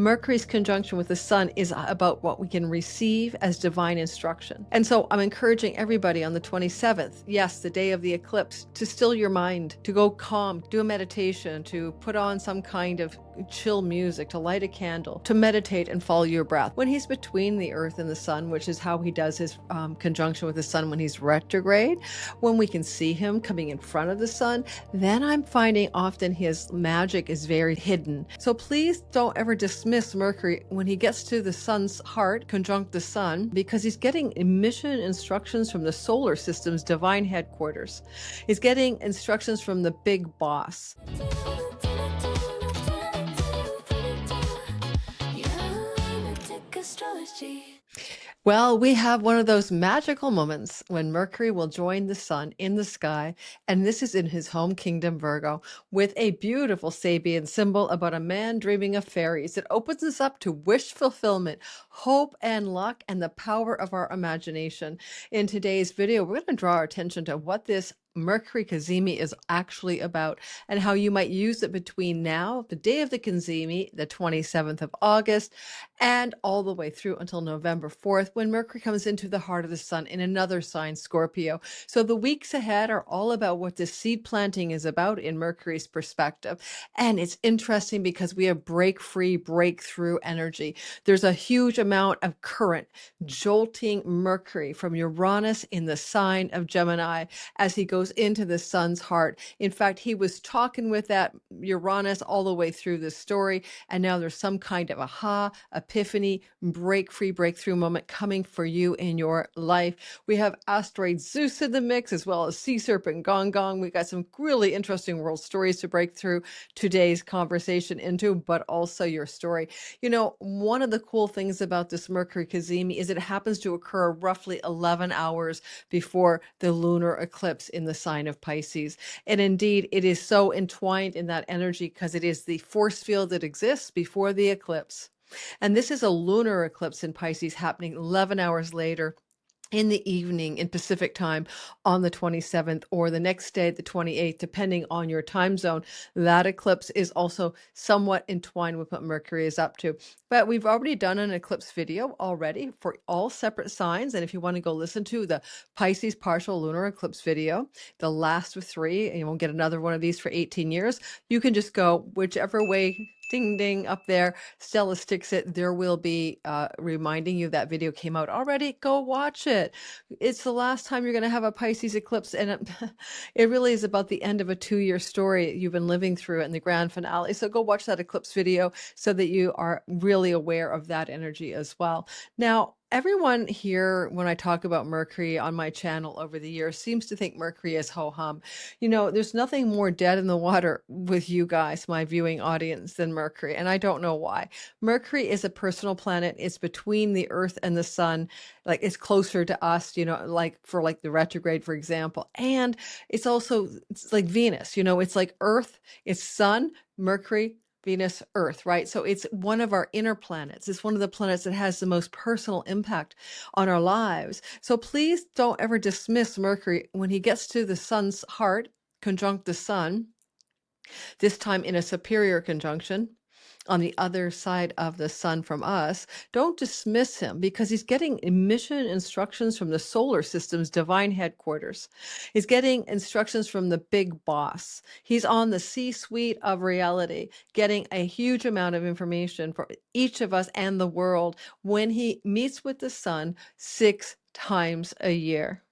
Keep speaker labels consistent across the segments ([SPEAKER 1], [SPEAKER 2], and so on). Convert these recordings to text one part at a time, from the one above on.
[SPEAKER 1] Mercury's conjunction with the sun is about what we can receive as divine instruction. And so I'm encouraging everybody on the 27th, yes, the day of the eclipse, to still your mind, to go calm, do a meditation, to put on some kind of chill music, to light a candle, to meditate and follow your breath. When he's between the earth and the sun, which is how he does his conjunction with the sun when he's retrograde, when we can see him coming in front of the sun, then I'm finding often his magic is very hidden. So please don't ever dismiss Mercury when he gets to the sun's heart, conjunct the sun, because he's getting mission instructions from the solar system's divine headquarters. He's getting instructions from the big boss. Well, we have one of those magical moments when Mercury will join the sun in the sky, and this is in his home kingdom, Virgo, with a beautiful Sabian symbol about a man dreaming of fairies. It opens us up to wish fulfillment, hope and luck, and the power of our imagination. In today's video, we're going to draw our attention to what this Mercury Cazimi is actually about and how you might use it between now, the day of the Cazimi, the 27th of August, and all the way through until November 4th, when Mercury comes into the heart of the sun in another sign, Scorpio. So the weeks ahead are all about what this seed planting is about in Mercury's perspective. And it's interesting because we have break-free, breakthrough energy. There's a huge amount of current jolting Mercury from Uranus in the sign of Gemini as he goes into the sun's heart. In fact, he was talking with that Uranus all the way through the story, and now there's some kind of aha, epiphany, break-free, breakthrough moment coming for you in your life. We have asteroid Zeus in the mix, as well as sea serpent Gong Gong. We got some really interesting world stories to break through today's conversation into, but also your story. You know, one of the cool things about this Mercury Cazimi is it happens to occur roughly 11 hours before the lunar eclipse in the sign of Pisces. And indeed, it is so entwined in that energy because it is the force field that exists before the eclipse. And this is a lunar eclipse in Pisces happening 11 hours later in the evening in Pacific time on the 27th, or the next day, the 28th, depending on your time zone. That eclipse is also somewhat entwined with what Mercury is up to. But we've already done an eclipse video already for all separate signs. And if you want to go listen to the Pisces partial lunar eclipse video, the last of 3, and you won't get another one of these for 18 years, you can just go whichever way. Ding, ding, up there, Stella sticks it. There will be reminding you that video came out already. Go watch it. It's the last time you're going to have a Pisces eclipse, and it really is about the end of a 2-year story you've been living through in the grand finale. So go watch that eclipse video so that you are really aware of that energy as well. Now, everyone here, when I talk about Mercury on my channel over the years, seems to think Mercury is ho-hum. You know, there's nothing more dead in the water with you guys, my viewing audience, than Mercury, and I don't know why. Mercury is a personal planet. It's between the Earth and the Sun. Like, it's closer to us, you know, like for like the retrograde, for example. And it's also, it's like Venus, you know, it's like Earth, it's Sun, Mercury, Venus, Earth, right? So it's one of our inner planets. It's one of the planets that has the most personal impact on our lives. So please don't ever dismiss Mercury when he gets to the sun's heart, conjunct the sun, this time in a superior conjunction on the other side of the sun from us. Don't dismiss him because he's getting mission instructions from the solar system's divine headquarters. He's getting instructions from the big boss. He's on the C-suite of reality, getting a huge amount of information for each of us and the world when he meets with the sun 6 times a year.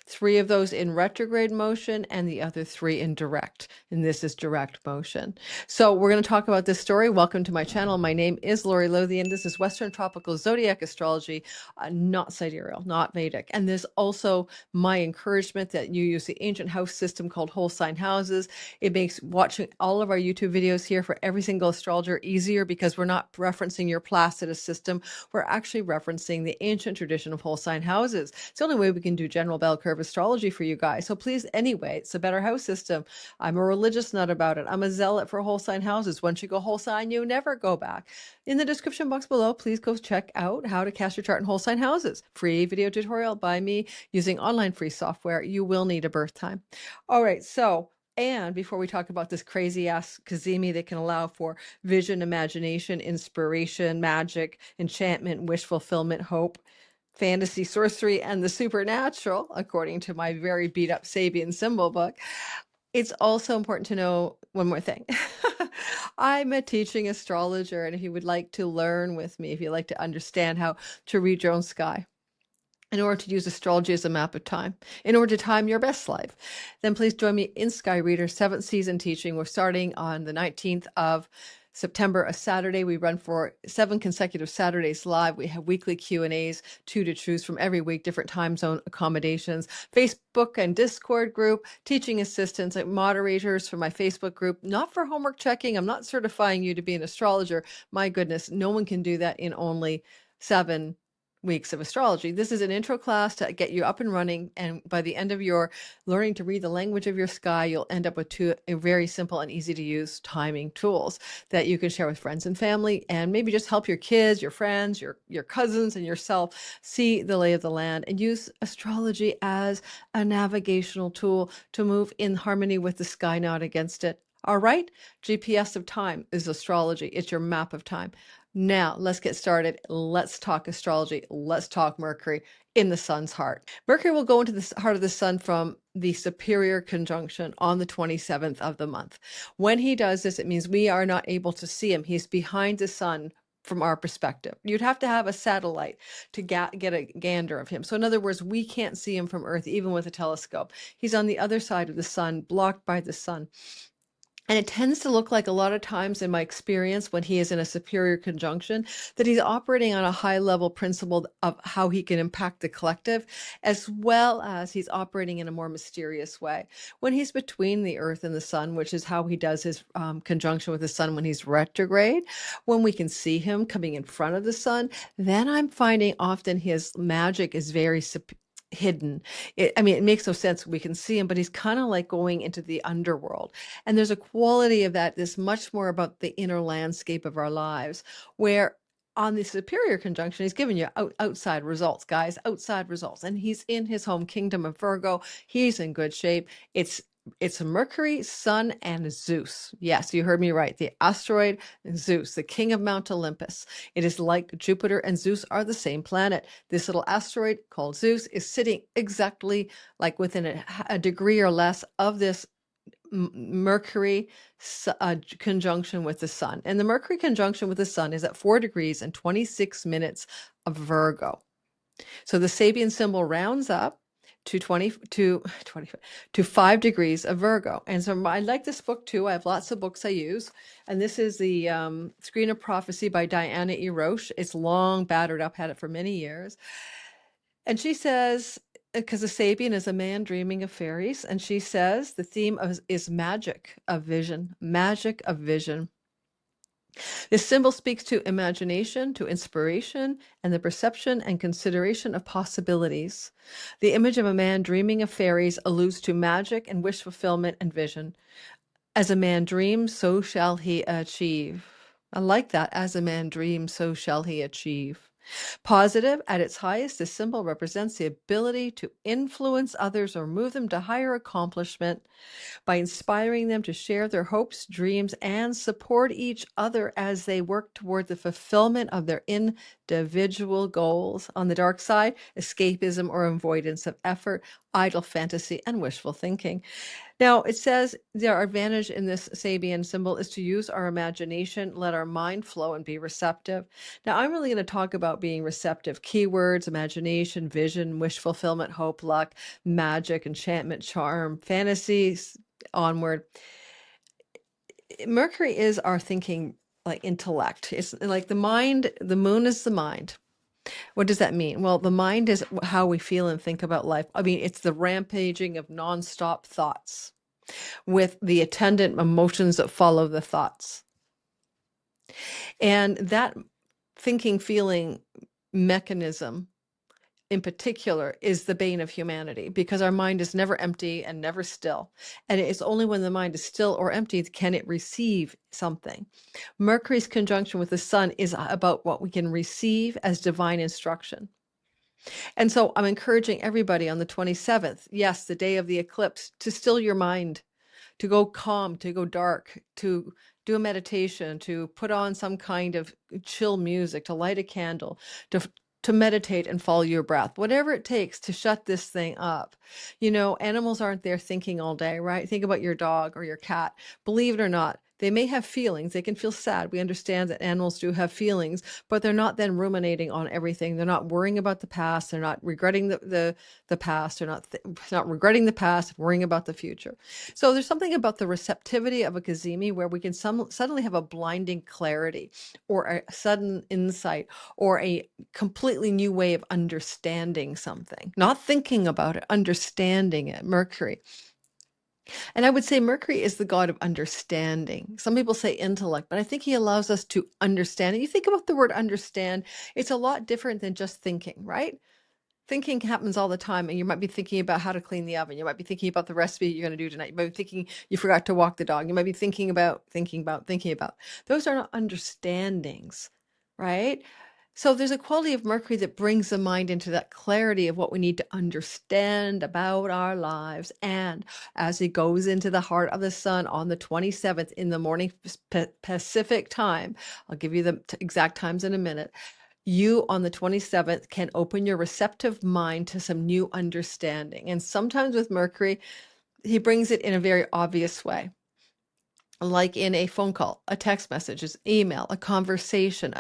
[SPEAKER 1] 3 of those in retrograde motion and the other 3 in direct. And this is direct motion. So we're going to talk about this story. Welcome to my channel. My name is Lori Lothian. This is Western Tropical Zodiac Astrology, not sidereal, not Vedic. And there's also my encouragement that you use the ancient house system called whole sign houses. It makes watching all of our YouTube videos here for every single astrologer easier because we're not referencing your Placidus system. We're actually referencing the ancient tradition of whole sign houses. It's the only way we can do general bell curve astrology for you guys. So please, anyway, it's a better house system. I'm a religious nut about it. I'm a zealot for whole sign houses. Once you go whole sign, you never go back. In the description box below, please go check out how to cast your chart in whole sign houses. Free video tutorial by me using online free software. You will need a birth time. All right, so And before we talk about this crazy ass Cazimi that can allow for vision, imagination, inspiration, magic, enchantment, wish fulfillment, hope, fantasy, sorcery, and the supernatural, according to my very beat up Sabian symbol book, it's also important to know one more thing. I'm a teaching astrologer, and if you would like to learn with me, if you'd like to understand how to read your own sky, in order to use astrology as a map of time, in order to time your best life, then please join me in Sky Reader 7th season teaching. We're starting on the 19th of September, a Saturday. We run for 7 consecutive Saturdays live. We have weekly Q&As, 2 to choose from every week, different time zone accommodations, Facebook and Discord group, teaching assistants, like moderators for my Facebook group, not for homework checking. I'm not certifying you to be an astrologer. My goodness, no one can do that in only 7 weeks of astrology. This is an intro class to get you up and running, and by the end of your learning to read the language of your sky, you'll end up with 2 very simple and easy to use timing tools that you can share with friends and family, and maybe just help your kids, your friends, your cousins, and yourself see the lay of the land and use astrology as a navigational tool to move in harmony with the sky, not against it. All right, GPS of time is astrology. It's your map of time. Now, let's get started. Let's talk astrology. Let's talk Mercury in the sun's heart. Mercury will go into the heart of the sun from the superior conjunction on the 27th of the month. When he does this, it means we are not able to see him. He's behind the sun from our perspective. You'd have to have a satellite to get a gander of him. So in other words, we can't see him from Earth, even with a telescope. He's on the other side of the sun, blocked by the sun. And it tends to look like a lot of times in my experience when he is in a superior conjunction that he's operating on a high level principle of how he can impact the collective, as well as he's operating in a more mysterious way. When he's between the earth and the sun, which is how he does his conjunction with the sun when he's retrograde, when we can see him coming in front of the sun, then I'm finding often his magic is very hidden. It makes no sense. We can see him, but he's kind of like going into the underworld. And there's a quality of that that's much more about the inner landscape of our lives, where on the superior conjunction, he's giving you outside results, guys, outside results. And he's in his home kingdom of Virgo. He's in good shape. It's Mercury, Sun, and Zeus. Yes, you heard me right. The asteroid Zeus, the king of Mount Olympus. It is like Jupiter and Zeus are the same planet. This little asteroid called Zeus is sitting exactly like within a degree or less of this Mercury conjunction with the sun. And the Mercury conjunction with the sun is at 4 degrees and 26 minutes of Virgo. So the Sabian symbol rounds up to 5 degrees of Virgo. And so I like this book too. I have lots of books I use. And this is the Screen of Prophecy by Diana E. Roche. It's long, battered up, had it for many years. And she says, because a Sabian is a man dreaming of fairies, and she says the theme is magic of vision, magic of vision. This symbol speaks to imagination, to inspiration, and the perception and consideration of possibilities. The image of a man dreaming of fairies alludes to magic and wish fulfillment and vision. As a man dreams, so shall he achieve. I like that. As a man dreams, so shall he achieve. Positive, at its highest, this symbol represents the ability to influence others or move them to higher accomplishment by inspiring them to share their hopes, dreams, and support each other as they work toward the fulfillment of their individual goals. On the dark side, escapism or avoidance of effort, idle fantasy, and wishful thinking. Now, it says our advantage in this Sabian symbol is to use our imagination, let our mind flow, and be receptive. Now, I'm really going to talk about being receptive. Keywords: imagination, vision, wish fulfillment, hope, luck, magic, enchantment, charm, fantasies, onward. Mercury is our thinking, like intellect. It's like the mind, the moon is the mind. What does that mean? Well, the mind is how we feel and think about life. I mean, it's the rampaging of nonstop thoughts with the attendant emotions that follow the thoughts. And that thinking, feeling mechanism in particular is the bane of humanity, because our mind is never empty and never still. And it's only when the mind is still or empty can it receive something. Mercury's conjunction with the sun is about what we can receive as divine instruction. And so I'm encouraging everybody on the 27th, yes, the day of the eclipse, to still your mind, to go calm, to go dark, to do a meditation, to put on some kind of chill music, to light a candle, to meditate and follow your breath, whatever it takes to shut this thing up. Animals aren't there thinking all day, right? Think about your dog or your cat. Believe it or not, they may have feelings. They can feel sad. We understand that animals do have feelings, but they're not then ruminating on everything. They're not worrying about the past. They're not regretting the past. They're not regretting the past, worrying about the future. So there's something about the receptivity of a Cazimi where we can suddenly have a blinding clarity or a sudden insight or a completely new way of understanding something, not thinking about it, understanding it. Mercury. And I would say Mercury is the god of understanding. Some people say intellect, but I think he allows us to understand. And you think about the word understand, it's a lot different than just thinking, right? Thinking happens all the time, and you might be thinking about how to clean the oven. You might be thinking about the recipe you're going to do tonight. You might be thinking you forgot to walk the dog. You might be thinking about. Those are not understandings, right? So there's a quality of Mercury that brings the mind into that clarity of what we need to understand about our lives. And as it goes into the heart of the sun on the 27th in the morning Pacific time, I'll give you the exact times in a minute. You on the 27th can open your receptive mind to some new understanding. And sometimes with Mercury, he brings it in a very obvious way, like in a phone call, a text message, an email, a conversation,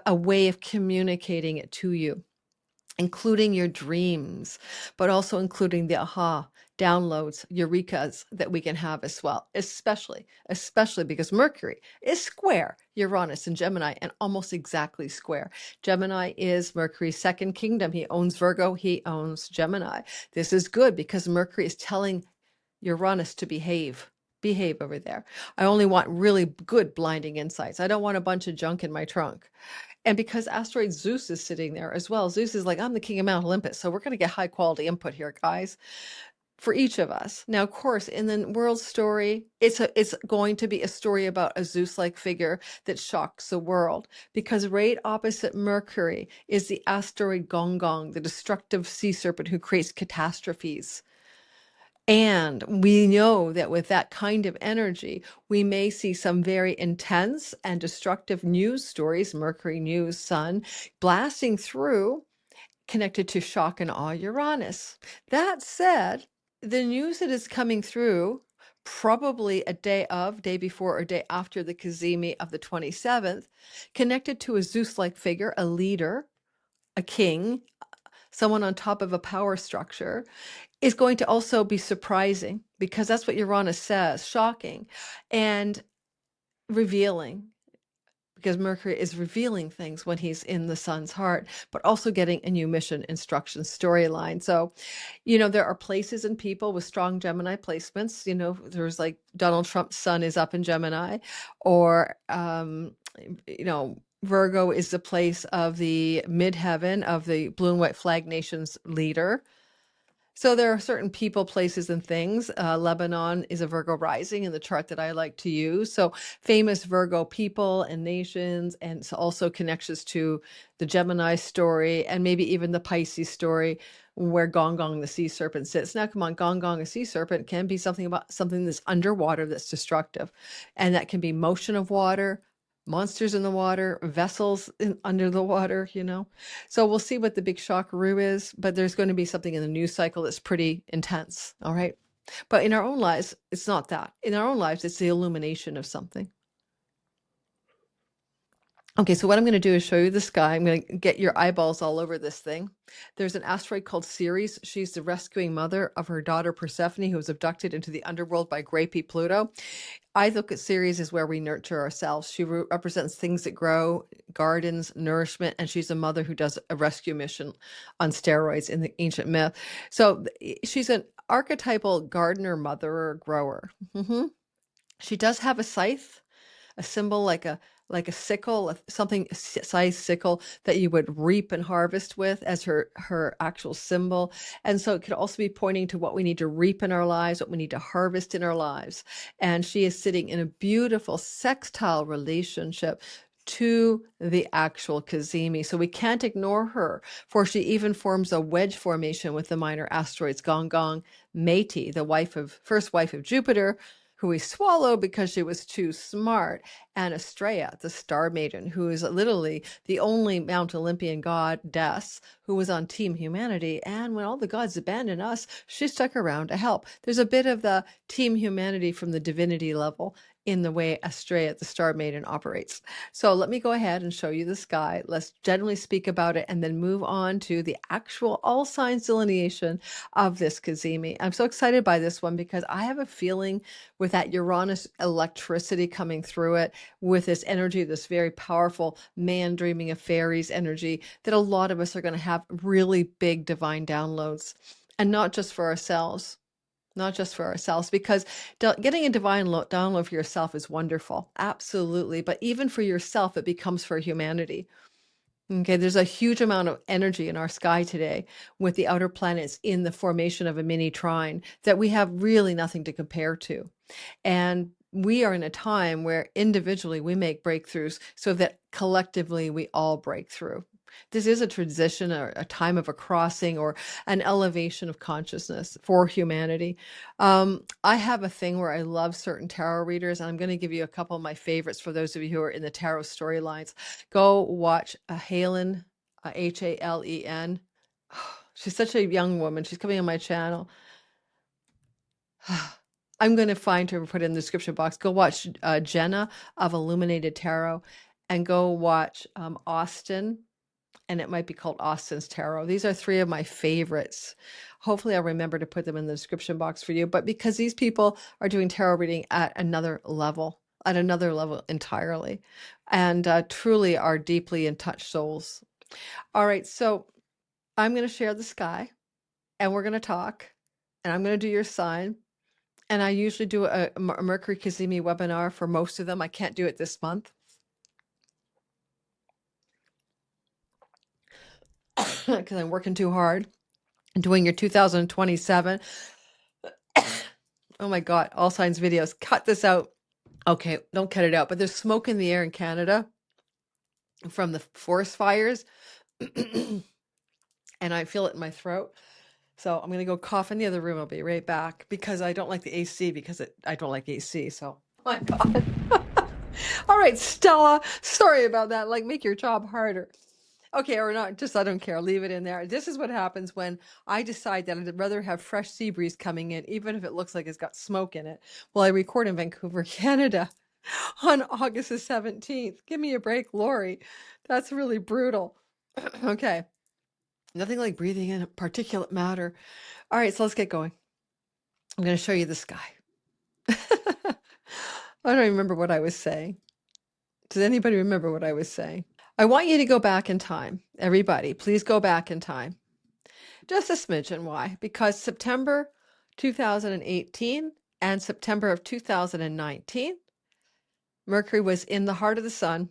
[SPEAKER 1] a way of communicating it to you, including your dreams, but also including the aha downloads, eurekas that we can have as well, especially because Mercury is square Uranus and Gemini and almost exactly square. Gemini is Mercury's second kingdom. He owns Virgo, he owns Gemini. This is good because Mercury is telling Uranus to behave over there. I only want really good blinding insights. I don't want a bunch of junk in my trunk. And because asteroid Zeus is sitting there as well, Zeus is like, I'm the king of Mount Olympus. So we're going to get high quality input here, guys, for each of us. Now, of course, in the world story, it's going to be a story about a Zeus-like figure that shocks the world, because right opposite Mercury is the asteroid Gong, the destructive sea serpent who creates catastrophes. And we know that with that kind of energy, we may see some very intense and destructive news stories, Mercury news, Sun, blasting through, connected to shock and awe Uranus. That said, the news that is coming through, probably day before or day after the Cazimi of the 27th, connected to a Zeus-like figure, a leader, a king, someone on top of a power structure, is going to also be surprising, because that's what Uranus says, shocking and revealing, because Mercury is revealing things when he's in the sun's heart, but also getting a new mission, instruction, storyline. So, there are places and people with strong Gemini placements. There's like Donald Trump's sun is up in Gemini, or, Virgo is the place of the midheaven of the blue and white flag nation's leader. So there are certain people, places, and things. Lebanon is a Virgo rising in the chart that I like to use. So famous Virgo people and nations, and so also connections to the Gemini story and maybe even the Pisces story, where Gong, the sea serpent, sits. Now, come on, Gong, a sea serpent can be something that's underwater that's destructive. And that can be motion of water, monsters in the water, vessels under the water, So we'll see what the big shockaroo is, but there's going to be something in the news cycle that's pretty intense, all right? But in our own lives, it's not that. In our own lives, it's the illumination of something. Okay, so what I'm going to do is show you the sky. I'm going to get your eyeballs all over this thing. There's an asteroid called Ceres. She's the rescuing mother of her daughter Persephone, who was abducted into the underworld by grapey Pluto. I look at Ceres as where we nurture ourselves. She represents things that grow, gardens, nourishment, and she's a mother who does a rescue mission on steroids in the ancient myth. So she's an archetypal gardener, motherer, grower. She does have a scythe, a symbol like a sickle, something size sickle that you would reap and harvest with as her actual symbol. And so it could also be pointing to what we need to reap in our lives, what we need to harvest in our lives. And she is sitting in a beautiful sextile relationship to the actual Cazimi. So we can't ignore her, for she even forms a wedge formation with the minor asteroids Gong, Métis, the first wife of Jupiter, who he swallowed because she was too smart, and Astraea, the star maiden, who is literally the only Mount Olympian goddess who was on Team Humanity. And when all the gods abandoned us, she stuck around to help. There's a bit of the Team Humanity from the divinity level in the way Astraea, the star maiden, operates. So let me go ahead and show you the sky. Let's generally speak about it and then move on to the actual all signs delineation of this Cazimi. I'm so excited by this one because I have a feeling with that Uranus electricity coming through it, with this energy, this very powerful man dreaming of fairies energy, that a lot of us are going to have really big divine downloads, and not just for ourselves. Not just for ourselves, because getting a divine download for yourself is wonderful. Absolutely. But even for yourself, it becomes for humanity. Okay, there's a huge amount of energy in our sky today with the outer planets in the formation of a mini trine that we have really nothing to compare to. And we are in a time where individually we make breakthroughs so that collectively we all break through. This is a transition, or a time of a crossing, or an elevation of consciousness for humanity. I have a thing where I love certain tarot readers, and I'm going to give you a couple of my favorites for those of you who are in the tarot storylines. Go watch Halen, Halen. She's such a young woman. She's coming on my channel. I'm going to find her and put it in the description box. Go watch Jenna of Illuminated Tarot, and go watch Austin, and it might be called Austin's Tarot. These are three of my favorites. Hopefully I'll remember to put them in the description box for you. But because these people are doing tarot reading at another level entirely, and truly are deeply in touch souls. All right, so I'm going to share the sky, and we're going to talk, and I'm going to do your sign. And I usually do a Mercury Cazimi webinar for most of them. I can't do it this month because I'm working too hard and doing your 2027. Oh my God, all signs videos. Cut this out. Okay, don't cut it out. But there's smoke in the air in Canada from the forest fires. And I feel it in my throat. So I'm going to go cough in the other room. I'll be right back because I don't like the AC, because I don't like AC. So, oh my God. All right, Stella, sorry about that. Like, make your job harder. Okay, or not, just I don't care. Leave it in there. This is what happens when I decide that I'd rather have fresh sea breeze coming in, even if it looks like it's got smoke in it. Well, I record in Vancouver, Canada on August the 17th. Give me a break, Lori. That's really brutal. Okay. Nothing like breathing in particulate matter. All right, so let's get going. I'm going to show you the sky. I don't remember what I was saying. Does anybody remember what I was saying? I want you to go back in time. Everybody, please go back in time. Just a smidgen. Why? Because September 2018 and September of 2019, Mercury was in the heart of the sun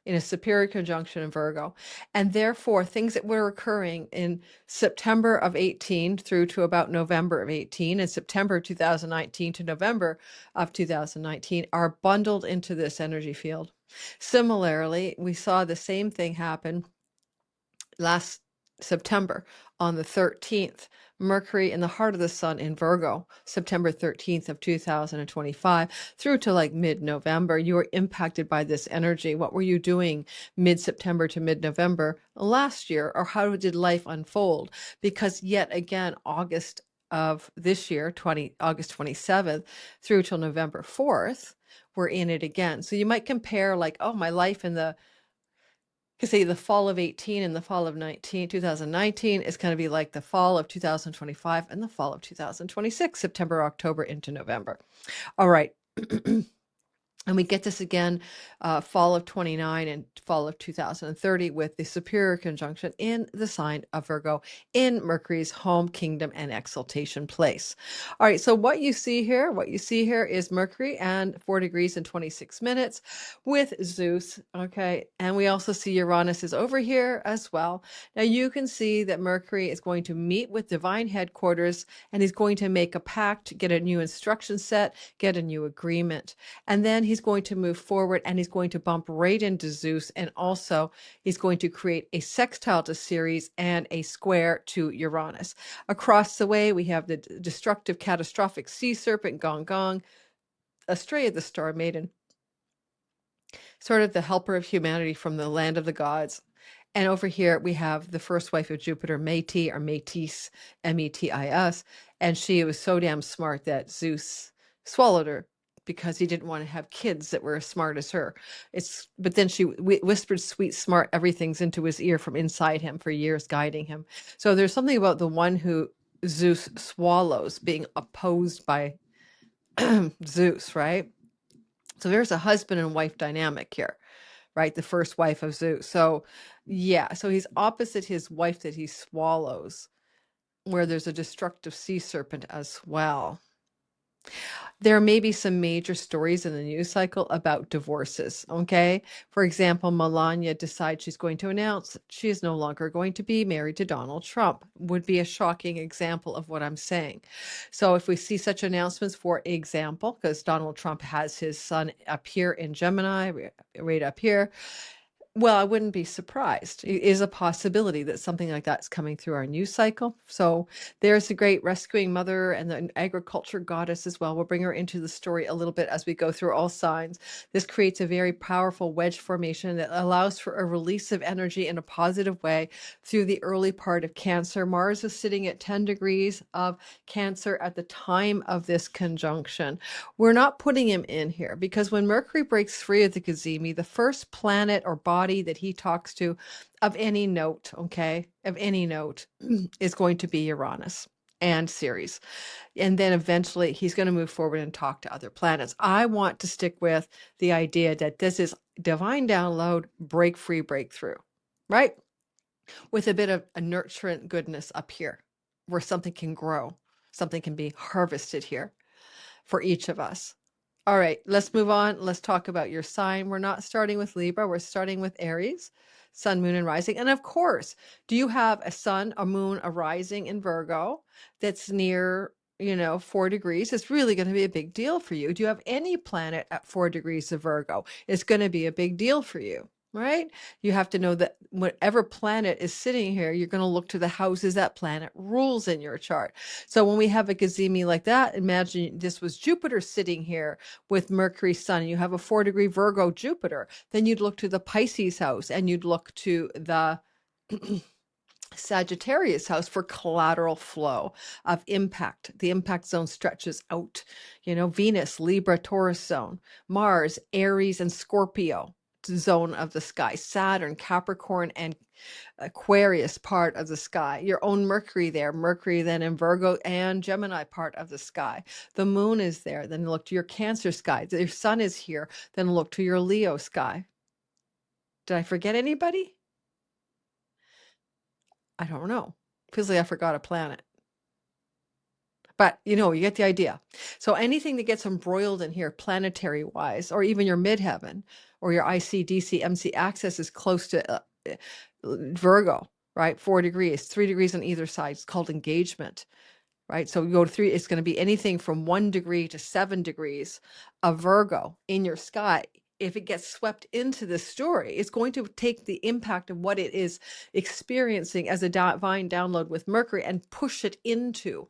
[SPEAKER 1] in a superior conjunction in Virgo. And therefore, things that were occurring in September of 18 through to about November of 18, and September 2019 to November of 2019 are bundled into this energy field. Similarly, we saw the same thing happen last September on the 13th. Mercury in the heart of the sun in Virgo, September 13th of 2025 through to like mid-November. You were impacted by this energy. What were you doing mid-September to mid-November last year? Or how did life unfold? Because yet again, August of this year, August 27th through till November 4th, we're in it again. So you might compare like, oh, my life in the say the fall of 18 and the fall of 2019 is going to be like the fall of 2025 and the fall of 2026, September, October into November. All right. And we get this again, fall of 29 and fall of 2030 with the superior conjunction in the sign of Virgo in Mercury's home kingdom and exaltation place. All right, so what you see here is Mercury and 4 degrees and 26 minutes with Zeus, okay? And we also see Uranus is over here as well. Now you can see that Mercury is going to meet with divine headquarters, and he's going to make a pact, get a new instruction set, get a new agreement. And then he's going to move forward, and he's going to bump right into Zeus, and also he's going to create a sextile to Ceres and a square to Uranus. Across the way, we have the destructive, catastrophic sea serpent, Gong Gong, Astrea, the star maiden, sort of the helper of humanity from the land of the gods. And over here we have the first wife of Jupiter, Métis or Métis, Metis, and she was so damn smart that Zeus swallowed her because he didn't want to have kids that were as smart as her. But then she whispered sweet, smart everything's into his ear from inside him for years, guiding him. So there's something about the one who Zeus swallows being opposed by Zeus, right? So there's a husband and wife dynamic here, right? The first wife of Zeus. So yeah, so he's opposite his wife that he swallows, where there's a destructive sea serpent as well. There may be some major stories in the news cycle about divorces, okay? For example, Melania decides she's going to announce she is no longer going to be married to Donald Trump. Would be a shocking example of what I'm saying. So if we see such announcements, for example, because Donald Trump has his sun up here in Gemini, right up here, well, I wouldn't be surprised. It is a possibility that something like that's coming through our news cycle. So there's the great rescuing mother and the agriculture goddess as well. We'll bring her into the story a little bit as we go through all signs. This creates a very powerful wedge formation that allows for a release of energy in a positive way through the early part of Cancer. Mars is sitting at 10 degrees of Cancer at the time of this conjunction. We're not putting him in here because when Mercury breaks free of the Cazimi, the first planet or body that he talks to of any note, okay, of any note, is going to be Uranus and Ceres. And then eventually he's going to move forward and talk to other planets. I want to stick with the idea that this is divine download, break free, breakthrough, right? With a bit of a nurturant goodness up here where something can grow, something can be harvested here for each of us. All right, let's move on. Let's talk about your sign. We're not starting with Libra. We're starting with Aries, sun, moon, and rising. And of course, do you have a sun, a moon, a rising in Virgo that's near, 4 degrees? It's really going to be a big deal for you. Do you have any planet at 4 degrees of Virgo? It's going to be a big deal for you, right? You have to know that whatever planet is sitting here, you're going to look to the houses that planet rules in your chart. So when we have a Cazimi like that, imagine this was Jupiter sitting here with Mercury, Sun. You have a 4 degree Virgo Jupiter. Then you'd look to the Pisces house and you'd look to the Sagittarius house for collateral flow of impact. The impact zone stretches out, Venus, Libra, Taurus zone, Mars, Aries, and Scorpio zone of the sky, Saturn, Capricorn, and Aquarius part of the sky. Your own Mercury there, Mercury then in Virgo and Gemini part of the sky. The moon is there, then look to your Cancer sky. Your sun is here, then look to your Leo sky. Did I forget anybody? I don't know. Feels like I forgot a planet. But, you get the idea. So anything that gets embroiled in here, planetary wise, or even your midheaven or your IC, DC, MC axis is close to Virgo, right? 4 degrees, 3 degrees on either side. It's called engagement, right? So you go to 3, it's going to be anything from 1 degree to 7 degrees of Virgo in your sky. If it gets swept into this story, it's going to take the impact of what it is experiencing as a divine download with Mercury and push it into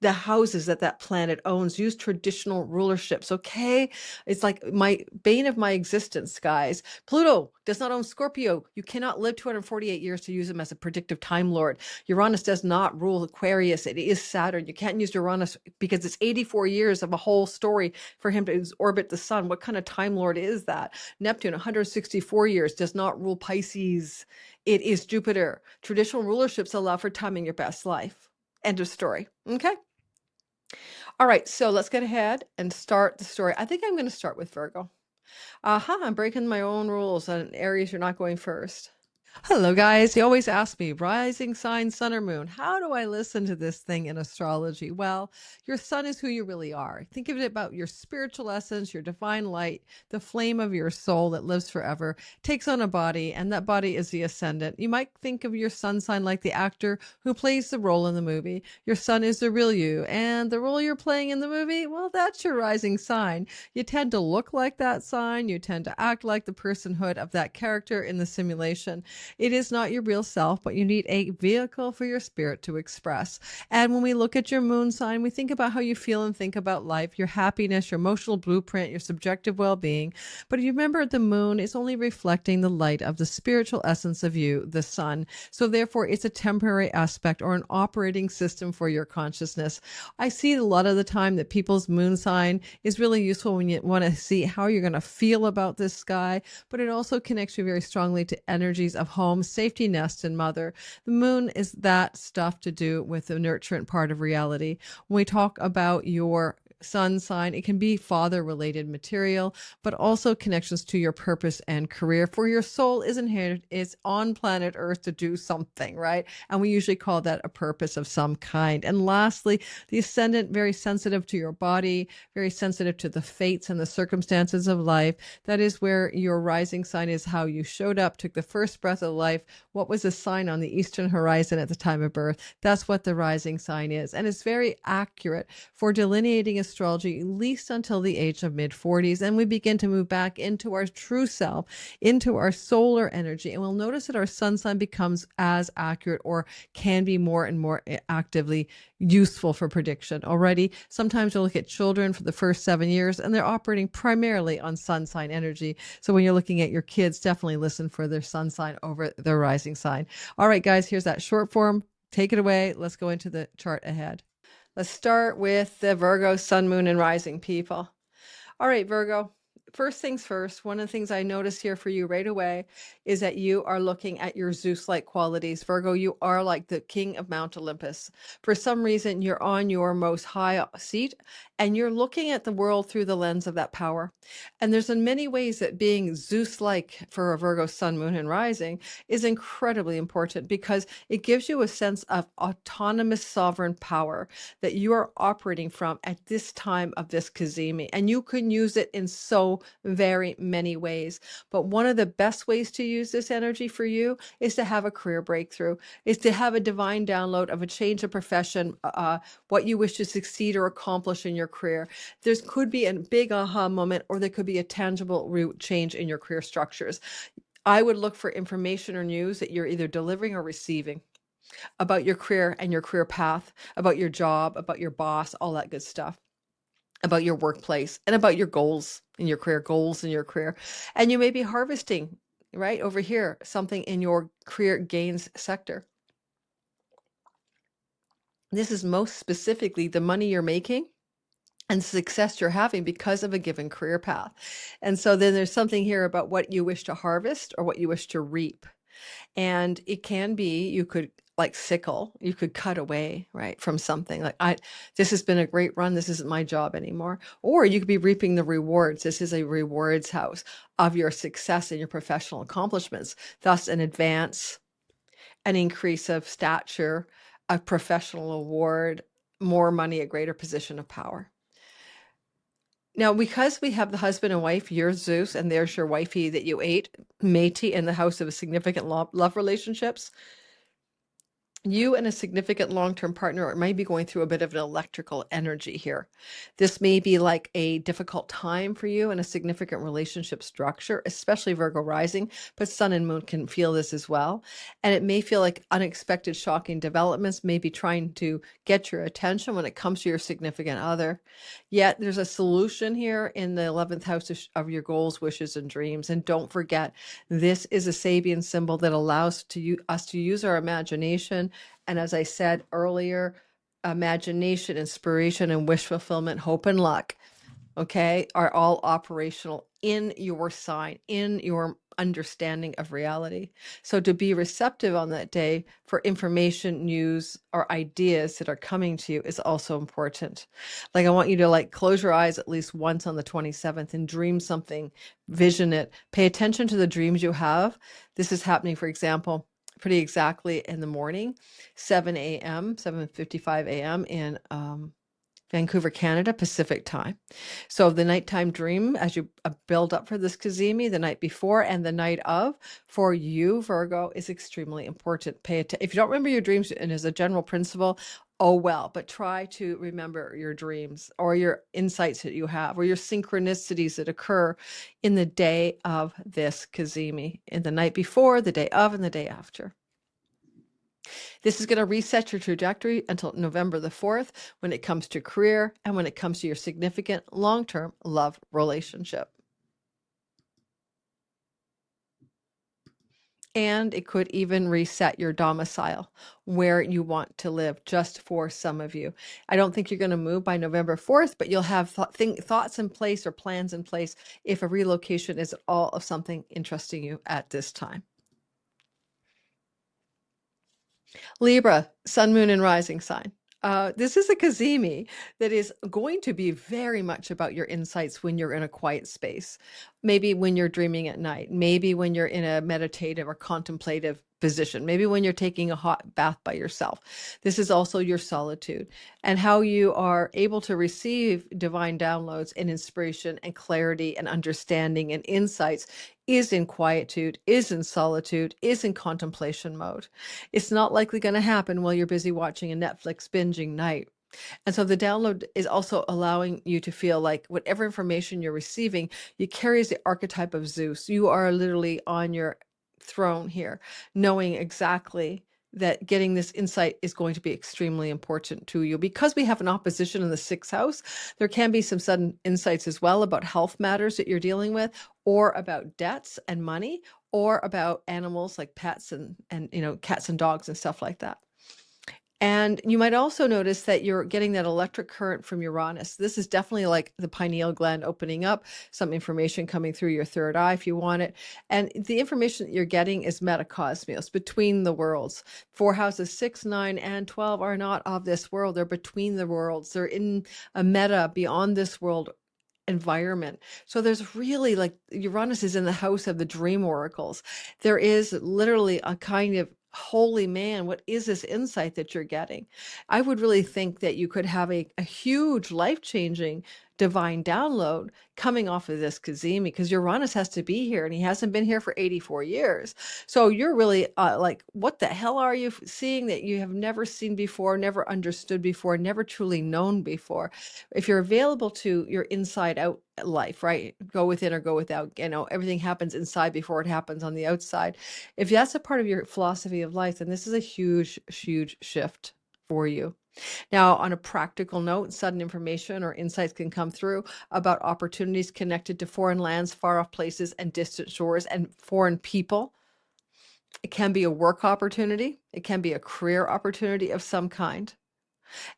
[SPEAKER 1] the houses that planet owns. Use traditional rulerships, okay? It's like my bane of my existence, guys. Pluto does not own Scorpio. You cannot live 248 years to use him as a predictive time lord. Uranus does not rule Aquarius. It is Saturn. You can't use Uranus because it's 84 years of a whole story for him to orbit the sun. What kind of time lord is that? Neptune, 164 years, does not rule Pisces. It is Jupiter. Traditional rulerships allow for time in your best life. End of story. Okay? All right, so let's get ahead and start the story. I think I'm going to start with Virgo. I'm breaking my own rules. And Aries, you're not going first. Hello, guys. You always ask me, rising sign, sun or moon. How do I listen to this thing in astrology? Well, your sun is who you really are. Think of it about your spiritual essence, your divine light, the flame of your soul that lives forever, takes on a body, and that body is the ascendant. You might think of your sun sign like the actor who plays the role in the movie. Your sun is the real you, and the role you're playing in the movie, well, that's your rising sign. You tend to look like that sign. You tend to act like the personhood of that character in the simulation. It is not your real self, but you need a vehicle for your spirit to express. And when we look at your moon sign, we think about how you feel and think about life, your happiness, your emotional blueprint, your subjective well-being. But you remember the moon is only reflecting the light of the spiritual essence of you, the sun. So therefore, it's a temporary aspect or an operating system for your consciousness. I see a lot of the time that people's moon sign is really useful when you want to see how you're going to feel about this sky, but it also connects you very strongly to energies of home, safety, nest, and mother. The moon is that stuff to do with the nurturant part of reality. When we talk about your sun sign, it can be father related material, but also connections to your purpose and career. For your soul is inherited, is on planet Earth to do something, right? And we usually call that a purpose of some kind. And lastly, the ascendant, very sensitive to your body, very sensitive to the fates and the circumstances of life. That is where your rising sign is, how you showed up, took the first breath of life. What was the sign on the eastern horizon at the time of birth? That's what the rising sign is. And it's very accurate for delineating astrology, at least until the age of mid-40s. And we begin to move back into our true self, into our solar energy. And we'll notice that our sun sign becomes as accurate or can be more and more actively useful for prediction. Already, sometimes you'll look at children for the first 7 years and they're operating primarily on sun sign energy. So when you're looking at your kids, definitely listen for their sun sign over their rising sign. All right, guys, here's that short form. Take it away. Let's go into the chart ahead. Let's start with the Virgo, sun, moon, and rising people. All right, Virgo. First things first, one of the things I notice here for you right away is that you are looking at your Zeus-like qualities. Virgo, you are like the king of Mount Olympus. For some reason, you're on your most high seat and you're looking at the world through the lens of that power. And there's in many ways that being Zeus-like for a Virgo sun, moon, and rising is incredibly important because it gives you a sense of autonomous sovereign power that you are operating from at this time of this Cazimi. And you can use it in so very many ways. But one of the best ways to use this energy for you is to have a career breakthrough, is to have a divine download of a change of profession, what you wish to succeed or accomplish in your career. There could be a big aha moment, or there could be a tangible change in your career structures. I would look for information or news that you're either delivering or receiving about your career and your career path, about your job, about your boss, all that good stuff, about your workplace, and about your goals in your career, And you may be harvesting, right, over here, something in your career gains sector. This is most specifically the money you're making and success you're having because of a given career path. And so then there's something here about what you wish to harvest or what you wish to reap. And it can be, you could like sickle, you could cut away, right, from something like, this has been a great run, this isn't my job anymore. Or you could be reaping the rewards. This is a rewards house of your success and your professional accomplishments, thus an advance, an increase of stature, a professional award, more money, a greater position of power. Now, because we have the husband and wife, you're Zeus, and there's your wifey that you ate, matey, in the house of significant love relationships, you and a significant long-term partner might be going through a bit of an electrical energy here. This may be like a difficult time for you in a significant relationship structure, especially Virgo rising, but sun and moon can feel this as well. And it may feel like unexpected, shocking developments may be trying to get your attention when it comes to your significant other. Yet there's a solution here in the 11th house of your goals, wishes, and dreams. And don't forget, this is a Sabian symbol that allows us to use our imagination. And as I said earlier, imagination, inspiration, and wish fulfillment, hope and luck, okay, are all operational in your sign, in your understanding of reality. So to be receptive on that day for information, news, or ideas that are coming to you is also important. Like I want you to like close your eyes at least once on the 27th and dream something, vision it, pay attention to the dreams you have. This is happening, for example, pretty exactly in the morning, 7 a.m., 7:55 a.m. in Vancouver, Canada, Pacific time. So the nighttime dream, as you build up for this Cazimi, the night before and the night of, for you, Virgo, is extremely important. If you don't remember your dreams, and as a general principle, oh well, but try to remember your dreams or your insights that you have or your synchronicities that occur in the day of this Cazimi, in the night before, the day of, and the day after. This is going to reset your trajectory until November the 4th when it comes to career and when it comes to your significant long-term love relationship. And it could even reset your domicile where you want to live, just for some of you. I don't think you're going to move by November 4th, but you'll have thoughts in place or plans in place if a relocation is all of something interesting you at this time. Libra, sun, moon, and rising sign. This is a Cazimi that is going to be very much about your insights when you're in a quiet space. Maybe when you're dreaming at night, maybe when you're in a meditative or contemplative position, maybe when you're taking a hot bath by yourself. This is also your solitude and how you are able to receive divine downloads and inspiration and clarity and understanding and insights is in quietude, is in solitude, is in contemplation mode. It's not likely going to happen while you're busy watching a Netflix binging night. And so the download is also allowing you to feel like whatever information you're receiving, you carry as the archetype of Zeus. You are literally on your throne here, knowing exactly that getting this insight is going to be extremely important to you. Because we have an opposition in the 6th house, there can be some sudden insights as well about health matters that you're dealing with, or about debts and money, or about animals like pets and cats and dogs and stuff like that. And you might also notice that you're getting that electric current from Uranus. This is definitely like the pineal gland opening up, some information coming through your third eye if you want it. And the information that you're getting is metacosmos, between the worlds. 4 houses 6, 9, and 12 are not of this world. They're between the worlds. They're in a meta beyond this world environment. So there's really, like, Uranus is in the house of the dream oracles. There is literally a kind of holy man, what is this insight that you're getting? I would really think that you could have a huge life-changing divine download coming off of this Cazimi, because Uranus has to be here and he hasn't been here for 84 years. So you're really like, what the hell are you seeing that you have never seen before, never understood before, never truly known before? If you're available to your inside out life, right? Go within or go without, everything happens inside before it happens on the outside. If that's a part of your philosophy of life, then this is a huge, huge shift for you. Now, on a practical note, sudden information or insights can come through about opportunities connected to foreign lands, far off places, and distant shores, and foreign people. It can be a work opportunity. It can be a career opportunity of some kind.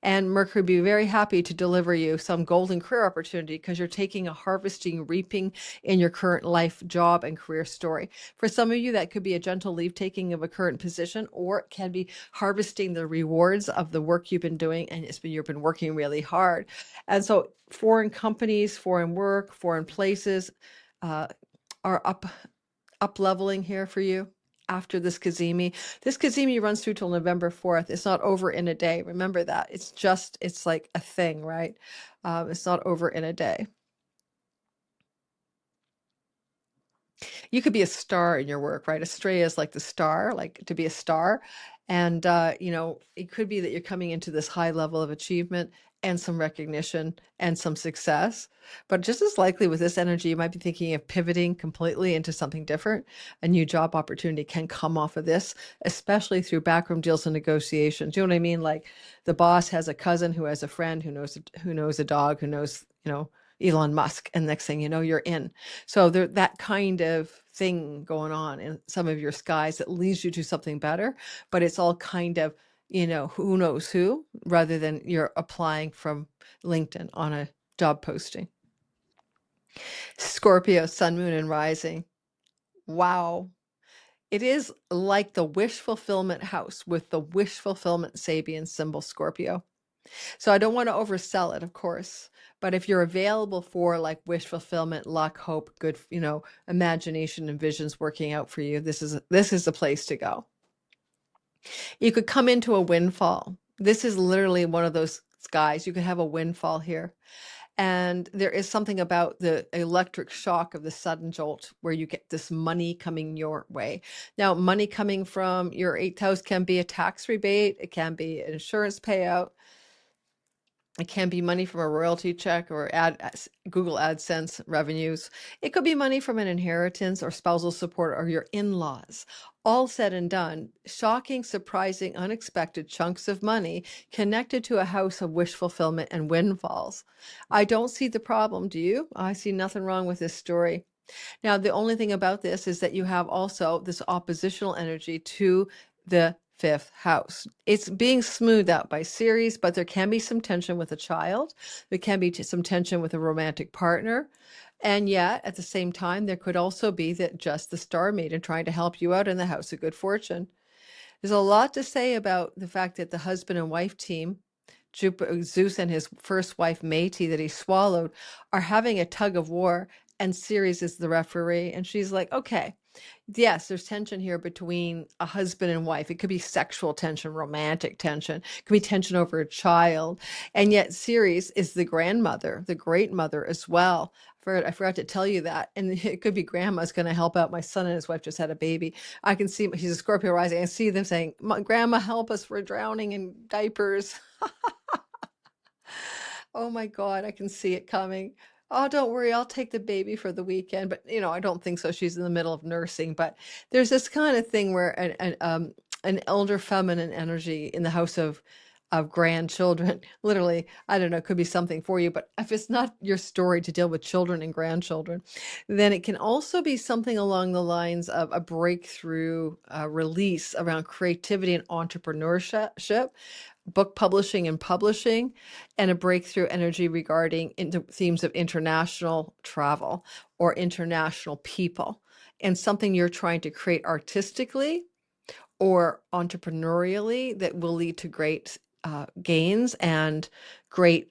[SPEAKER 1] And Mercury would be very happy to deliver you some golden career opportunity because you're taking a harvesting, reaping in your current life, job, and career story. For some of you, that could be a gentle leave taking of a current position, or it can be harvesting the rewards of the work you've been doing, and you've been working really hard. And so foreign companies, foreign work, foreign places are up leveling here for you. After this Cazimi. This Cazimi runs through till November 4th. It's not over in a day. Remember that. It's like a thing, right? It's not over in a day. You could be a star in your work, right? Estrella is like the star, like to be a star. And, it could be that you're coming into this high level of achievement and some recognition and some success. But just as likely with this energy, you might be thinking of pivoting completely into something different. A new job opportunity can come off of this, especially through backroom deals and negotiations. Do you know what I mean? Like the boss has a cousin who has a friend who knows a dog, who knows, Elon Musk, and next thing you know, you're in. So there, that kind of thing going on in some of your skies that leads you to something better, but it's all kind of, who knows who, rather than you're applying from LinkedIn on a job posting. Scorpio, sun, moon, and rising. Wow. It is like the wish fulfillment house with the wish fulfillment Sabian symbol Scorpio. So I don't want to oversell it, of course, but if you're available for like wish fulfillment, luck, hope, good, imagination and visions working out for you, this is the place to go. You could come into a windfall. This is literally one of those skies. You could have a windfall here. And there is something about the electric shock of the sudden jolt where you get this money coming your way. Now, money coming from your eighth house can be a tax rebate, it can be an insurance payout, it can be money from a royalty check or Google AdSense revenues. It could be money from an inheritance or spousal support or your in-laws. All said and done, shocking, surprising, unexpected chunks of money connected to a house of wish fulfillment and windfalls. I don't see the problem, do you? I see nothing wrong with this story. Now, the only thing about this is that you have also this oppositional energy to the fifth house. It's being smoothed out by Ceres, but there can be some tension with a child. There can be some tension with a romantic partner. And yet, at the same time, there could also be that just the star maiden trying to help you out in the house of good fortune. There's a lot to say about the fact that the husband and wife team, Zeus and his first wife, Métis, that he swallowed, are having a tug of war, and Ceres is the referee. And she's like, okay, yes, there's tension here between a husband and wife. It could be sexual tension, romantic tension, it could be tension over a child. And yet Ceres is the grandmother, the great mother as well. I forgot to tell you that. And it could be grandma's going to help out. My son and his wife just had a baby. I can see, he's a Scorpio rising. I see them saying, Grandma, help us. We're drowning in diapers. Oh my God, I can see it coming. Oh, don't worry, I'll take the baby for the weekend. But, I don't think so. She's in the middle of nursing. But there's this kind of thing where an elder feminine energy in the house of grandchildren, literally, I don't know, it could be something for you. But if it's not your story to deal with children and grandchildren, then it can also be something along the lines of a breakthrough release around creativity and entrepreneurship, book publishing and publishing, and a breakthrough energy regarding themes of international travel or international people, and something you're trying to create artistically or entrepreneurially that will lead to great gains and great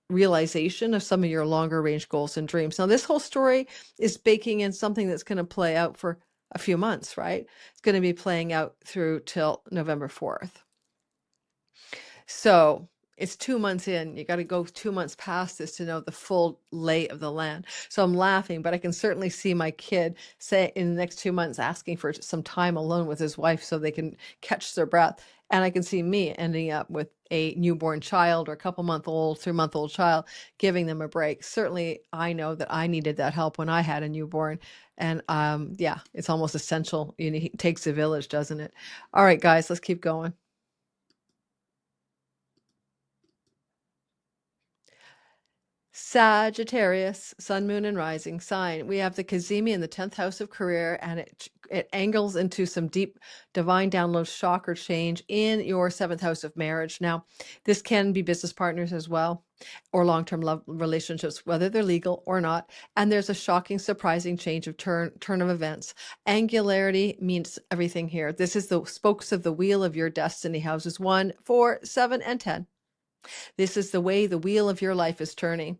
[SPEAKER 1] realization of some of your longer range goals and dreams. Now, this whole story is baking in something that's going to play out for a few months, right? It's going to be playing out through till November 4th. So it's 2 months in. You got to go 2 months past this to know the full lay of the land. So I'm laughing, but I can certainly see my kid say in the next 2 months asking for some time alone with his wife so they can catch their breath. And I can see me ending up with a newborn child or a couple-month-old, 3-month-old child, giving them a break. Certainly, I know that I needed that help when I had a newborn. And yeah, it's almost essential. It takes a village, doesn't it? All right, guys, let's keep going. Sagittarius, sun, moon, and rising sign. We have the Cazimi in the 10th house of career, and it angles into some deep divine download, shock, or change in your 7th house of marriage. Now, this can be business partners as well, or long-term love relationships, whether they're legal or not. And there's a shocking, surprising change of turn of events. Angularity means everything here. This is the spokes of the wheel of your destiny, houses 1, 4, 7, and 10. This is the way the wheel of your life is turning.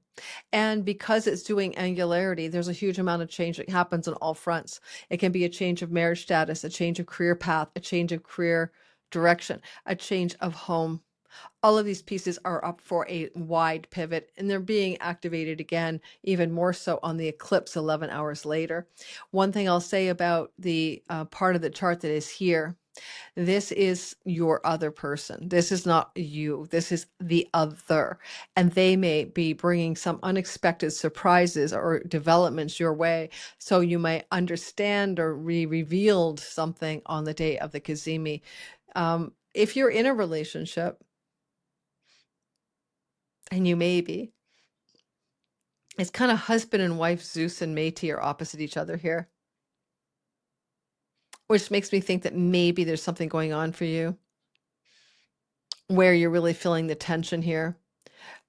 [SPEAKER 1] And because it's doing angularity, there's a huge amount of change that happens on all fronts. It can be a change of marriage status, a change of career path, a change of career direction, a change of home. All of these pieces are up for a wide pivot, and they're being activated again, even more so on the eclipse 11 hours later. One thing I'll say about the part of the chart that is here, this is your other person. This is not you. This is the other. And they may be bringing some unexpected surprises or developments your way. So you may understand or revealed something on the day of the Cazimi. If you're in a relationship, and you may be, it's kind of husband and wife, Zeus and Métis are opposite each other here, which makes me think that maybe there's something going on for you where you're really feeling the tension here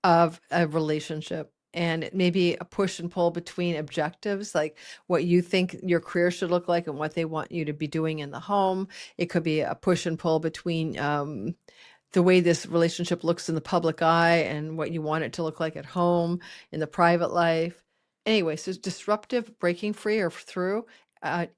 [SPEAKER 1] of a relationship. And it may be a push and pull between objectives, like what you think your career should look like and what they want you to be doing in the home. It could be a push and pull between the way this relationship looks in the public eye and what you want it to look like at home, in the private life. Anyway, so it's disruptive, breaking free or through,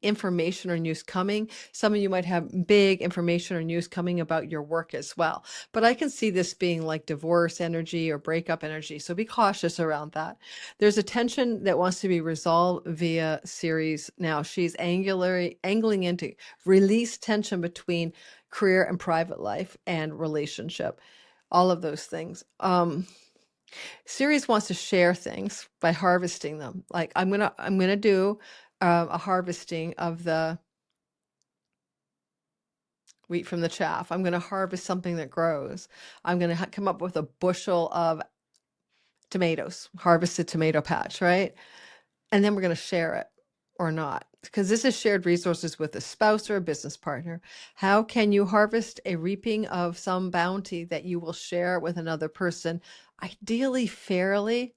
[SPEAKER 1] information or news coming. Some of you might have big information or news coming about your work as well. But I can see this being like divorce energy or breakup energy. So be cautious around that. There's a tension that wants to be resolved via Ceres. Now she's angling into release tension between career and private life and relationship. All of those things. Ceres wants to share things by harvesting them. Like I'm gonna do a harvesting of the wheat from the chaff. I'm gonna harvest something that grows. I'm gonna come up with a bushel of tomatoes, harvested tomato patch, right? And then we're gonna share it or not, because this is shared resources with a spouse or a business partner. How can you harvest a reaping of some bounty that you will share with another person, ideally fairly?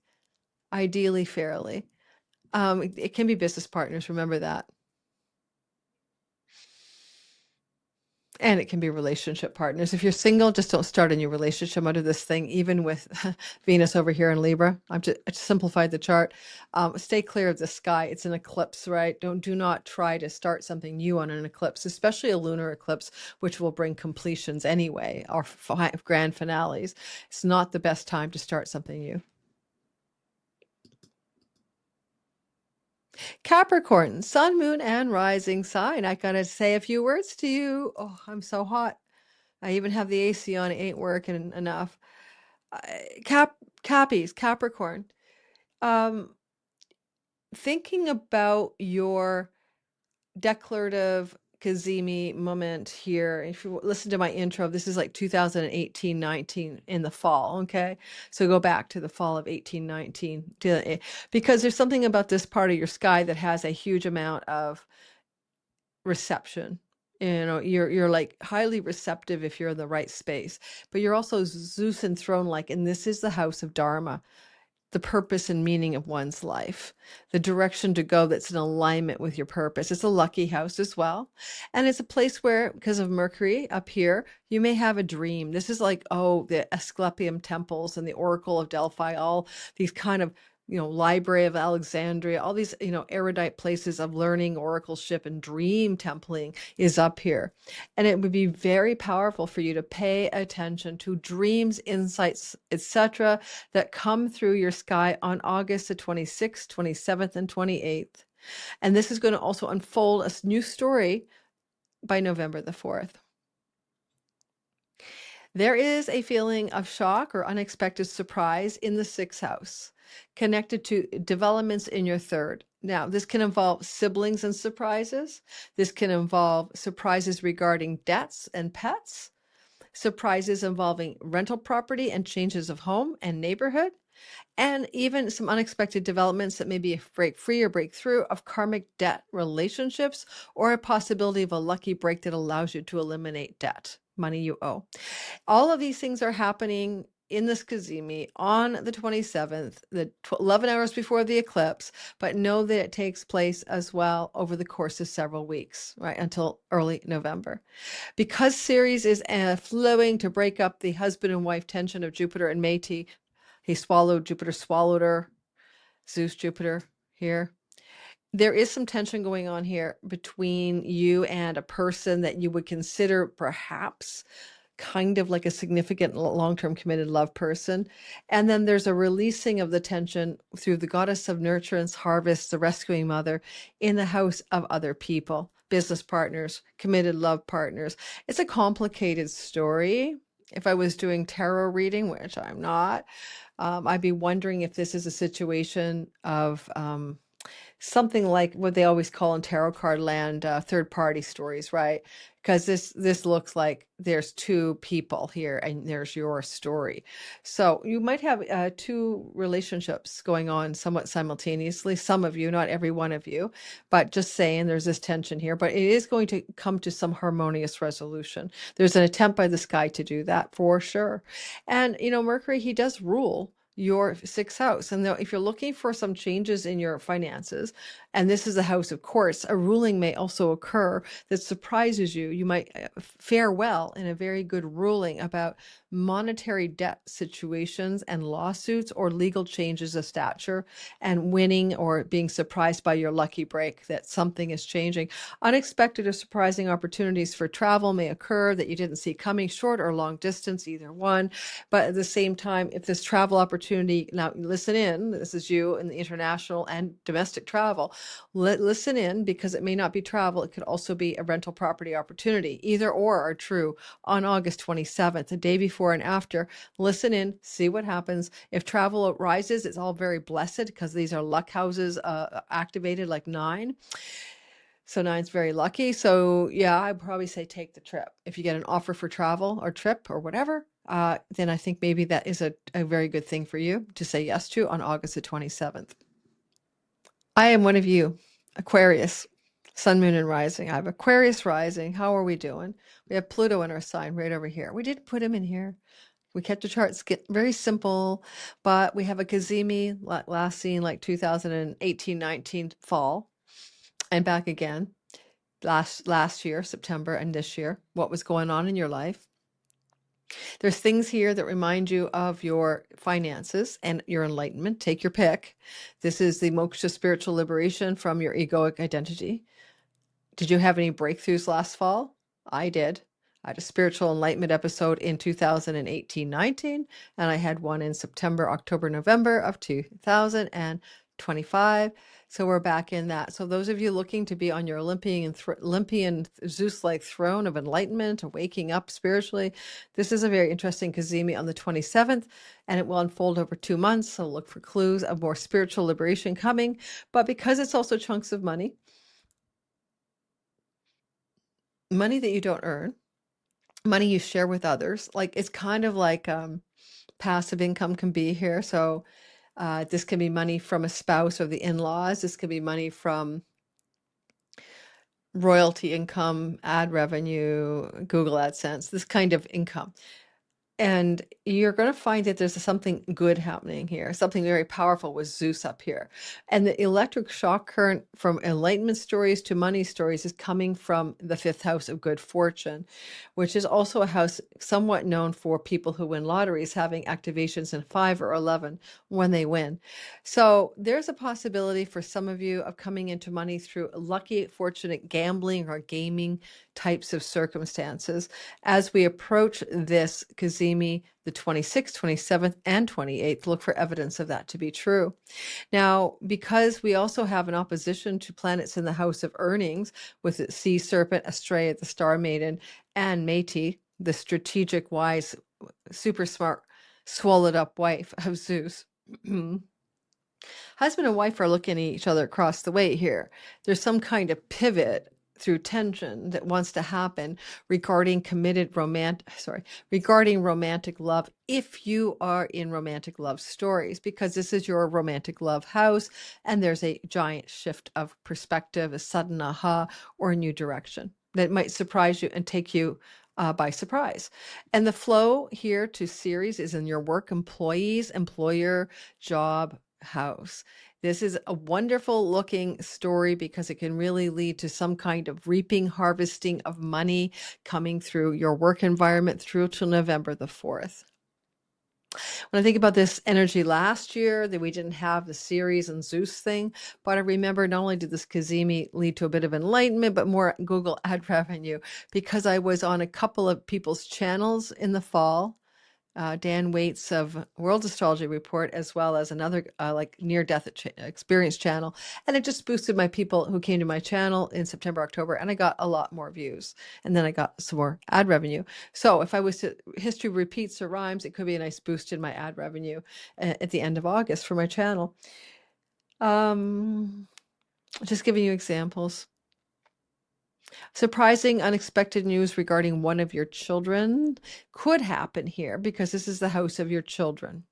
[SPEAKER 1] Ideally fairly. It can be business partners, remember that. And it can be relationship partners. If you're single, just don't start a new relationship under this thing, even with Venus over here in Libra. I just simplified the chart. Stay clear of the sky. It's an eclipse, right? Do not try to start something new on an eclipse, especially a lunar eclipse, which will bring completions anyway, or grand finales. It's not the best time to start something new. Capricorn, sun, moon, and rising sign. I gotta say a few words to you. Oh, I'm so hot. I even have the AC on. It ain't working enough. Capricorn. Um, Thinking about your declarative Cazimi moment here. If you listen to my intro, this is like 2018, 19 in the fall. Okay. So go back to the fall of 18, 19 because there's something about this part of your sky that has a huge amount of reception. You're like highly receptive if you're in the right space, but you're also Zeus enthroned, like, and this is the house of Dharma, the purpose and meaning of one's life, the direction to go that's in alignment with your purpose. It's a lucky house as well. And it's a place where, because of Mercury up here, you may have a dream. This is like, the Asclepian temples and the Oracle of Delphi, all these kind of, Library of Alexandria, all these, erudite places of learning, oracleship, and dream templing is up here. And it would be very powerful for you to pay attention to dreams, insights, etc., that come through your sky on August the 26th, 27th, and 28th. And this is going to also unfold a new story by November the 4th. There is a feeling of shock or unexpected surprise in the 6th house, connected to developments in your 3rd. Now, this can involve siblings and surprises. This can involve surprises regarding debts and pets, surprises involving rental property and changes of home and neighborhood, and even some unexpected developments that may be a break free or breakthrough of karmic debt relationships, or a possibility of a lucky break that allows you to eliminate debt, money you owe. All of these things are happening in this Cazimi on the 27th, 11 hours before the eclipse, but know that it takes place as well over the course of several weeks, right, until early November. Because Ceres is flowing to break up the husband and wife tension of Jupiter and Métis, Jupiter swallowed her, Zeus, Jupiter here. There is some tension going on here between you and a person that you would consider perhaps kind of like a significant long-term committed love person. And then there's a releasing of the tension through the goddess of nurturance, harvest, the rescuing mother, in the house of other people, business partners, committed love partners. It's a complicated story. If I was doing tarot reading, which I'm not, I'd be wondering if this is a situation of something like what they always call in tarot card land, third party stories, right? Because this looks like there's two people here and there's your story. So you might have two relationships going on somewhat simultaneously. Some of you, not every one of you, but just saying there's this tension here, but it is going to come to some harmonious resolution. There's an attempt by the sky to do that for sure. And, Mercury, he does rule your 6th house. And if you're looking for some changes in your finances And this is a house of course. A ruling may also occur that surprises you. You might fare well in a very good ruling about monetary debt situations and lawsuits or legal changes of stature, and winning or being surprised by your lucky break that something is changing. Unexpected or surprising opportunities for travel may occur that you didn't see coming, short or long distance, either one. But at the same time, if this travel opportunity, now listen in, this is you in the international and domestic travel, listen in, because it may not be travel, it could also be a rental property opportunity. Either or are true on August 27th, the day before and after. Listen in, see what happens. If travel rises, it's all very blessed because these are luck houses activated, like 9. So 9's very lucky. So yeah, I'd probably say take the trip. If you get an offer for travel or trip or whatever, then I think maybe that is a very good thing for you to say yes to on August the 27th. I am one of you, Aquarius, sun, moon, and rising. I have Aquarius rising. How are we doing? We have Pluto in our sign right over here. We didn't put him in here. We kept the charts get very simple, but we have a Cazimi last seen like 2018-19 fall and back again last year, September, and this year, what was going on in your life. There's things here that remind you of your finances and your enlightenment. Take your pick. This is the moksha, spiritual liberation from your egoic identity. Did you have any breakthroughs last fall? I did. I had a spiritual enlightenment episode in 2018-19, and I had one in September, October, November of 2025. So we're back in that. So those of you looking to be on your Olympian Zeus-like throne of enlightenment, or waking up spiritually, this is a very interesting Cazimi on the 27th, and it will unfold over 2 months. So look for clues of more spiritual liberation coming. But because it's also chunks of money that you don't earn, money you share with others, like it's kind of like passive income can be here. So this can be money from a spouse or the in-laws. This could be money from royalty income, ad revenue, Google AdSense, this kind of income. And you're going to find that there's something good happening here, something very powerful with Zeus up here. And the electric shock current from enlightenment stories to money stories is coming from the 5th house of good fortune, which is also a house somewhat known for people who win lotteries having activations in 5 or 11 when they win. So there's a possibility for some of you of coming into money through lucky, fortunate gambling or gaming types of circumstances. As we approach this Cazimi, the 26th, 27th, and 28th, look for evidence of that to be true. Now, because we also have an opposition to planets in the house of earnings with the sea serpent, Astrea, the star maiden, and Métis, the strategic, wise, super smart, swallowed up wife of Zeus. Husband and wife are looking at each other across the way here. There's some kind of pivot through tension that wants to happen regarding regarding romantic love, if you are in romantic love stories, because this is your romantic love house, and there's a giant shift of perspective, a sudden aha, or a new direction that might surprise you and take you by surprise. And the flow here to Ceres is in your work, employees, employer, job, house. This is a wonderful looking story because it can really lead to some kind of reaping, harvesting of money coming through your work environment through to November the 4th. When I think about this energy last year, that we didn't have the Ceres and Zeus thing, but I remember not only did this Cazimi lead to a bit of enlightenment, but more Google ad revenue, because I was on a couple of people's channels in the fall. Dan Waits of World Astrology Report, as well as another like near-death experience channel. And it just boosted my people who came to my channel in September, October, and I got a lot more views. And then I got some more ad revenue. So if I was to, history repeats or rhymes, it could be a nice boost in my ad revenue at the end of August for my channel. Just giving you examples. Surprising, unexpected news regarding one of your children could happen here because this is the house of your children.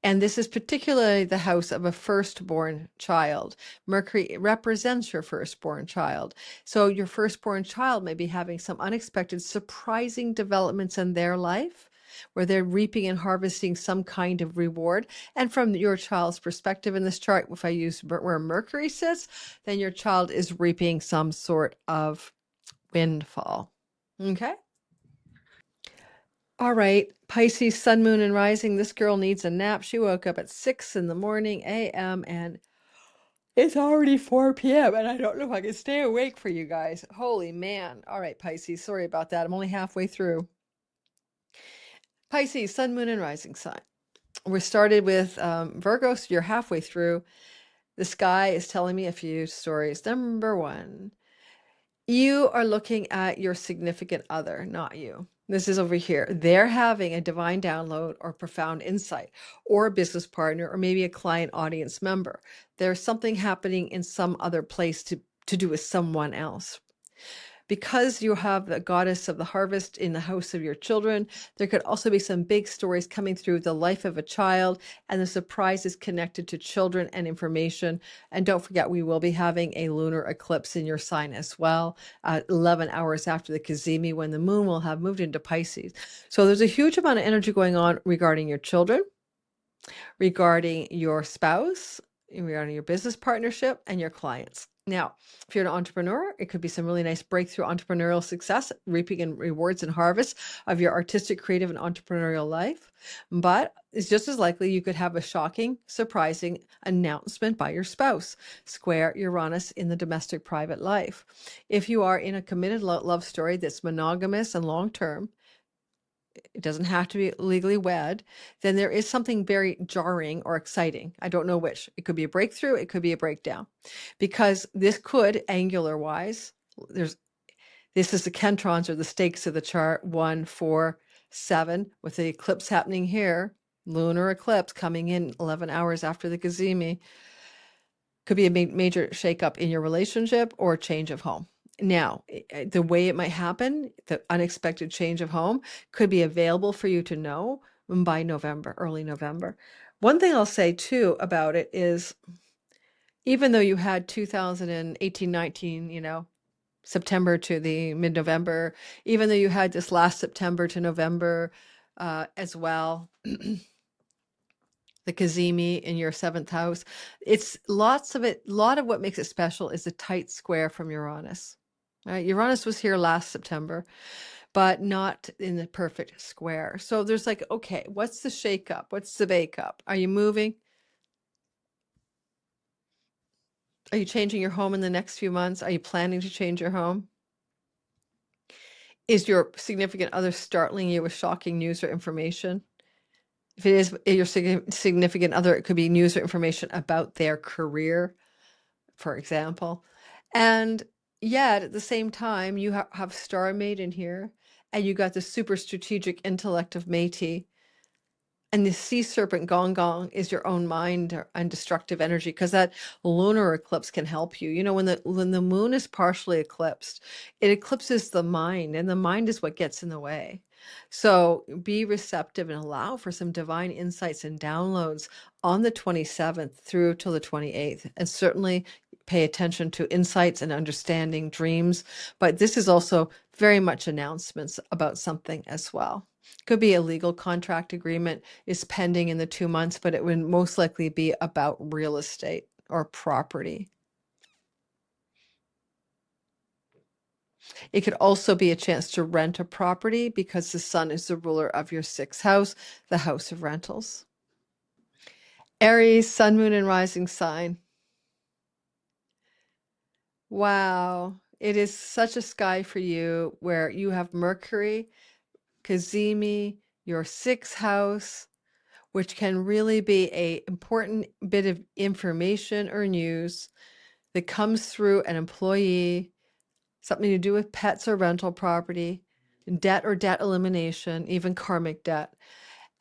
[SPEAKER 1] And this is particularly the house of a firstborn child. Mercury represents your firstborn child. So your firstborn child may be having some unexpected, surprising developments in their life where they're reaping and harvesting some kind of reward. And from your child's perspective in this chart, if I use where Mercury sits, then your child is reaping some sort of windfall. Okay. All right, Pisces, sun, moon, and rising. This girl needs a nap. She woke up at 6 in the morning a.m. and it's already 4 p.m. and I don't know if I can stay awake for you guys. Holy man. All right, Pisces, sorry about that. I'm only halfway through. Pisces, sun, moon, and rising sign. We started with Virgo, so you're halfway through. The sky is telling me a few stories. Number one, you are looking at your significant other, not you. This is over here. They're having a divine download or profound insight, or a business partner, or maybe a client audience member. There's something happening in some other place to do with someone else. Because you have the goddess of the harvest in the house of your children, there could also be some big stories coming through the life of a child, and the surprise is connected to children and information. And don't forget, we will be having a lunar eclipse in your sign as well, 11 hours after the Cazimi, when the moon will have moved into Pisces. So there's a huge amount of energy going on regarding your children, regarding your spouse, regarding your business partnership, and your clients. Now, if you're an entrepreneur, it could be some really nice breakthrough entrepreneurial success, reaping and rewards and harvest of your artistic, creative, and entrepreneurial life. But it's just as likely you could have a shocking, surprising announcement by your spouse, square Uranus in the domestic private life. If you are in a committed love story that's monogamous and long-term, it doesn't have to be legally wed, then there is something very jarring or exciting. I don't know which. It could be a breakthrough, it could be a breakdown. Because this could, angular wise, this is the kentrons or the stakes of the chart, 1, 4, 7, with the eclipse happening here, lunar eclipse coming in 11 hours after the Cazimi. Could be a major shakeup in your relationship or change of home. Now, the way it might happen, the unexpected change of home, could be available for you to know by November, early November. One thing I'll say too about it is, even though you had 2018-19, September to the mid-November, even though you had this last September to November as well, the Cazimi in your 7th house, it's lots of it. A lot of what makes it special is a tight square from Uranus. Right? Uranus was here last September, but not in the perfect square. So there's like, okay, what's the shakeup? What's the bake-up? Are you moving? Are you changing your home in the next few months? Are you planning to change your home? Is your significant other startling you with shocking news or information? If it is your significant other, it could be news or information about their career, for example. And yet, at the same time, you have Star Mate in here, and you got the super strategic intellect of Métis. And the sea serpent gong gong is your own mind and destructive energy, because that lunar eclipse can help you. When the moon is partially eclipsed, it eclipses the mind, and the mind is what gets in the way. So be receptive and allow for some divine insights and downloads on the 27th through till the 28th. And certainly pay attention to insights and understanding dreams. But this is also very much announcements about something as well. Could be a legal contract agreement is pending in the 2 months, but it would most likely be about real estate or property. It could also be a chance to rent a property, because the sun is the ruler of your 6th house, the house of rentals. Aries, sun, moon, and rising sign. Wow. It is such a sky for you, where you have Mercury, Cazimi, your 6th house, which can really be an important bit of information or news that comes through an employee, something to do with pets or rental property, debt or debt elimination, even karmic debt.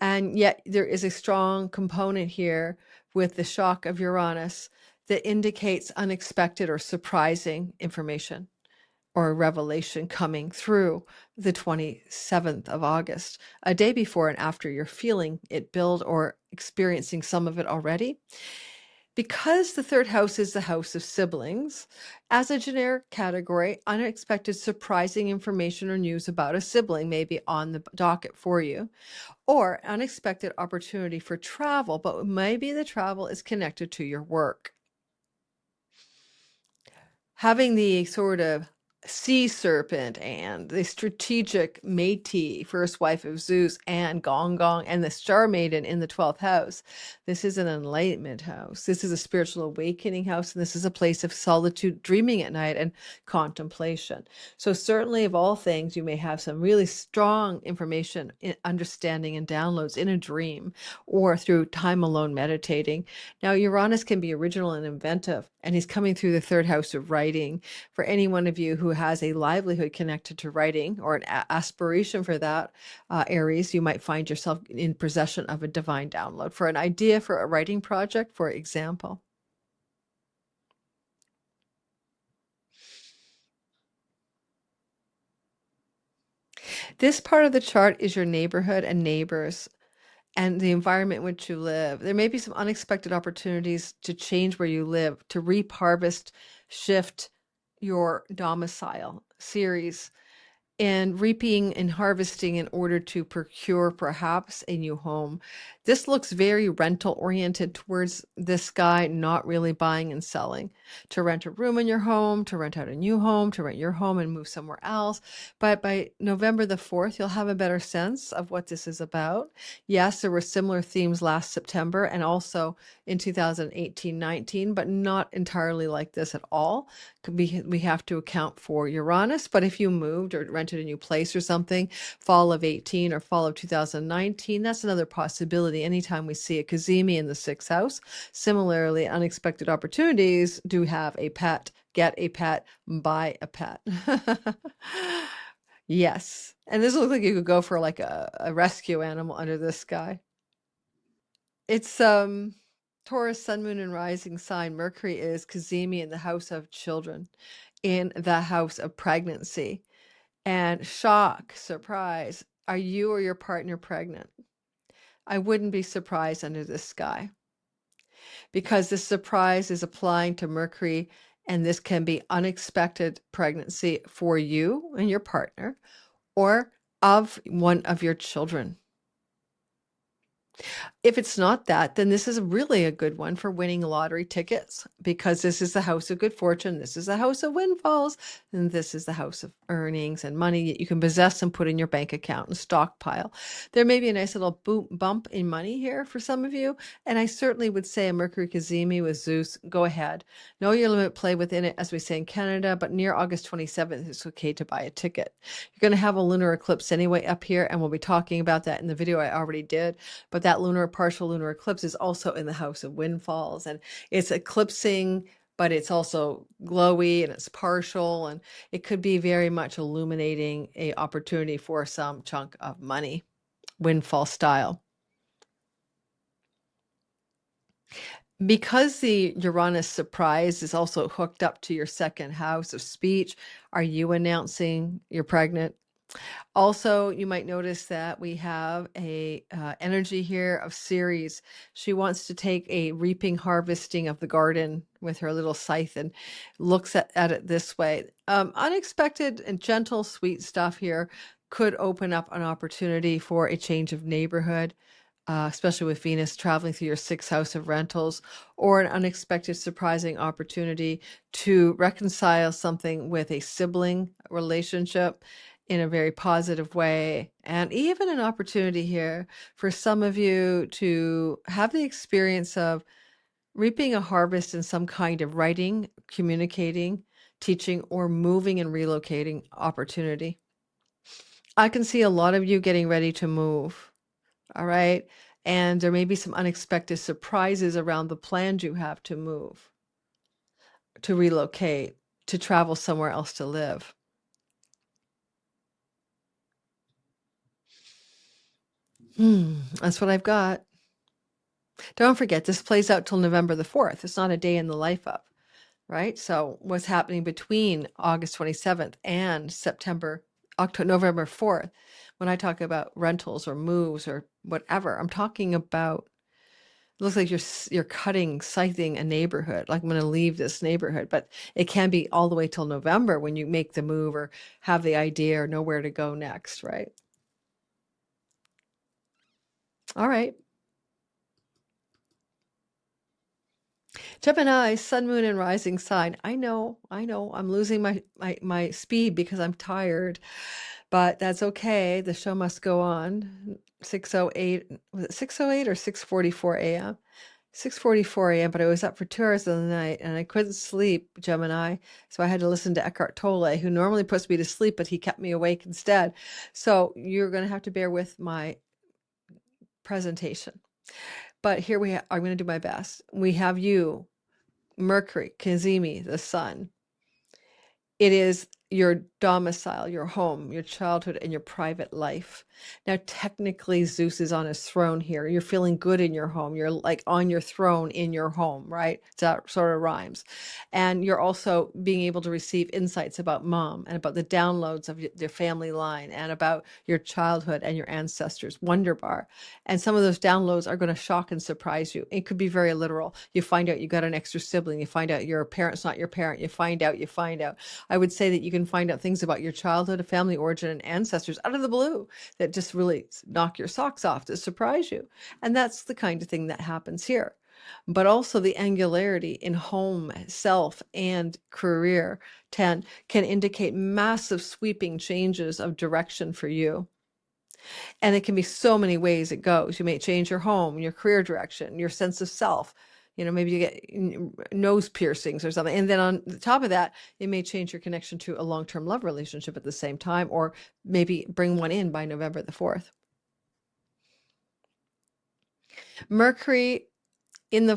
[SPEAKER 1] And yet there is a strong component here with the shock of Uranus that indicates unexpected or surprising information or a revelation coming through the 27th of August, a day before and after you're feeling it build or experiencing some of it already. Because the third house is the house of siblings, as a generic category, unexpected surprising information or news about a sibling may be on the docket for you, or unexpected opportunity for travel, but maybe the travel is connected to your work. Having the sort of sea serpent and the strategic Métis, first wife of Zeus, and Gong Gong, and the star maiden in the 12th house. This is an enlightenment house. This is a spiritual awakening house, and this is a place of solitude, dreaming at night, and contemplation. So certainly, of all things, you may have some really strong information, understanding, and downloads in a dream or through time alone meditating. Now, Uranus can be original and inventive, and he's coming through the third house of writing. For any one of you who has a livelihood connected to writing or an aspiration for that, Aries, you might find yourself in possession of a divine download for an idea for a writing project, for example. This part of the chart is your neighborhood and neighbors and the environment in which you live. There may be some unexpected opportunities to change where you live, to reap, harvest, shift your domicile. Ceres, and reaping and harvesting in order to procure perhaps a new home. This looks very rental oriented towards this guy, not really buying and selling. To rent a room in your home, to rent out a new home, to rent your home and move somewhere else. But by November the 4th, you'll have a better sense of what this is about. Yes, there were similar themes last September and also in 2018-19, but not entirely like this at all. We have to account for Uranus, but if you moved or rented a new place or something, fall of 18 or fall of 2019, that's another possibility anytime we see a Cazimi in the 6th house. Similarly, unexpected opportunities do have a pet, get a pet, buy a pet. Yes. And this looks like you could go for like a rescue animal under this sky. It's Taurus, Sun, Moon, and Rising sign. Mercury is Cazimi in the house of children, in the house of pregnancy. And shock, surprise, are you or your partner pregnant? I wouldn't be surprised under this sky because this surprise is applying to Mercury, and this can be unexpected pregnancy for you and your partner or of one of your children. If it's not that, then this is really a good one for winning lottery tickets because this is the house of good fortune. This is the house of windfalls. And this is the house of earnings and money that you can possess and put in your bank account and stockpile. There may be a nice little bump in money here for some of you. And I certainly would say a Mercury Cazimi with Zeus, go ahead. Know your limit, play within it, as we say in Canada. But near August 27th, it's okay to buy a ticket. You're going to have a lunar eclipse anyway up here. And we'll be talking about that in the video I already did. But that partial lunar eclipse is also in the house of windfalls, and it's eclipsing, but it's also glowy and it's partial, and it could be very much illuminating a opportunity for some chunk of money, windfall style. Because the Uranus surprise is also hooked up to your second house of speech, are you announcing you're pregnant? Also, you might notice that we have a energy here of Ceres. She wants to take a reaping, harvesting of the garden with her little scythe and looks at it this way. Unexpected and gentle, sweet stuff here could open up an opportunity for a change of neighborhood. Especially with Venus traveling through your 6th house of rentals, or an unexpected surprising opportunity to reconcile something with a sibling relationship in a very positive way, and even an opportunity here for some of you to have the experience of reaping a harvest in some kind of writing, communicating, teaching, or moving and relocating opportunity. I can see a lot of you getting ready to move. All right. And there may be some unexpected surprises around the plans you have to move, to relocate, to travel somewhere else to live. That's what I've got. Don't forget, this plays out till November the 4th. It's not a day in the life of, right? So what's happening between August 27th and November 4th, when I talk about rentals or moves or whatever, I'm talking about looks like you're cutting, scything a neighborhood. Like, I'm going to leave this neighborhood, but it can be all the way till November when you make the move or have the idea or know where to go next, right? All right. Gemini, sun, moon, and rising sign. I know, I'm losing my speed because I'm tired, but that's okay. The show must go on. 6:08, was it 6:08 or 6:44 a.m.? 6:44 a.m., but I was up for 2 hours of the night and I couldn't sleep, Gemini. So I had to listen to Eckhart Tolle, who normally puts me to sleep, but he kept me awake instead. So you're going to have to bear with my presentation. But here I'm going to do my best. We have you, Mercury, Cazimi, the sun. It is your domicile, your home, your childhood, and your private life. Now, technically, Zeus is on his throne here. You're feeling good in your home. You're like on your throne in your home, right? That sort of rhymes. And you're also being able to receive insights about mom and about the downloads of your family line and about your childhood and your ancestors. Wonderbar. And some of those downloads are going to shock and surprise you. It could be very literal. You find out you got an extra sibling. You find out your parent's not your parent. You find out. I would say that you can find out things about your childhood, family origin, and ancestors out of the blue that just really knock your socks off to surprise you. And that's the kind of thing that happens here. But also the angularity in home, self, and career 10 can indicate massive sweeping changes of direction for you. And it can be so many ways it goes. You may change your home, your career direction, your sense of self. Maybe you get nose piercings or something. And then on the top of that, it may change your connection to a long-term love relationship at the same time, or maybe bring one in by November the 4th. Mercury in the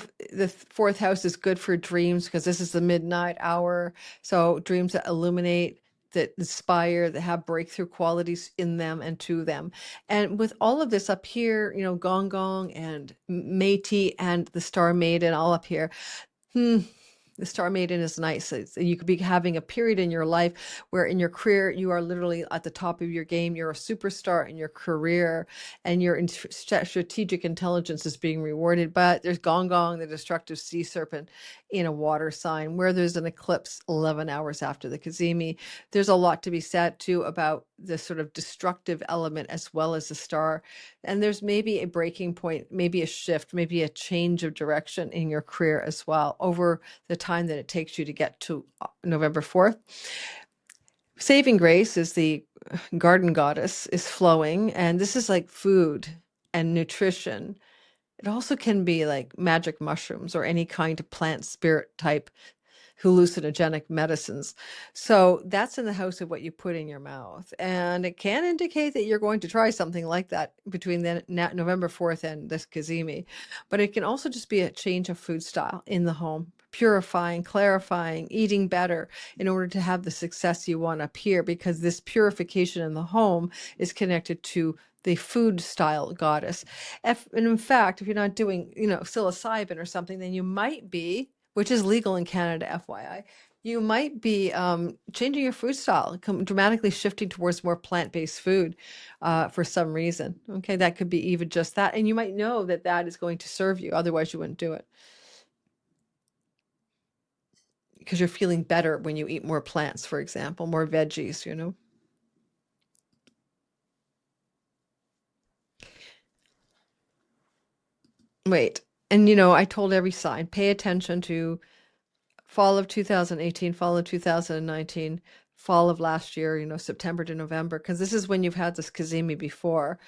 [SPEAKER 1] fourth house is good for dreams because this is the midnight hour. So dreams that illuminate, that inspire, that have breakthrough qualities in them and to them. And with all of this up here, Gong Gong and Métis and the Star Maiden all up here. The Star Maiden is nice. You could be having a period in your life where in your career, you are literally at the top of your game. You're a superstar in your career and your strategic intelligence is being rewarded. But there's Gong Gong, the destructive sea serpent in a water sign where there's an eclipse 11 hours after the Cazimi. There's a lot to be said too about the sort of destructive element as well as the star. And there's maybe a breaking point, maybe a shift, maybe a change of direction in your career as well over the time that it takes you to get to November 4th. Saving grace is the garden goddess is flowing, and this is like food and nutrition. It also can be like magic mushrooms or any kind of plant spirit type hallucinogenic medicines. So that's in the house of what you put in your mouth. And it can indicate that you're going to try something like that between November 4th and this Cazimi. But it can also just be a change of food style in the home, purifying, clarifying, eating better in order to have the success you want up here, because this purification in the home is connected to the food style goddess. And in fact, if you're not doing, psilocybin or something, then you might be, which is legal in Canada, FYI, you might be changing your food style, dramatically shifting towards more plant-based food for some reason. Okay, that could be even just that. And you might know that that is going to serve you. Otherwise, you wouldn't do it. Because you're feeling better when you eat more plants, for example, more veggies, Wait, and I told every sign, pay attention to fall of 2018, fall of 2019, fall of last year, September to November, because this is when you've had this Cazimi before,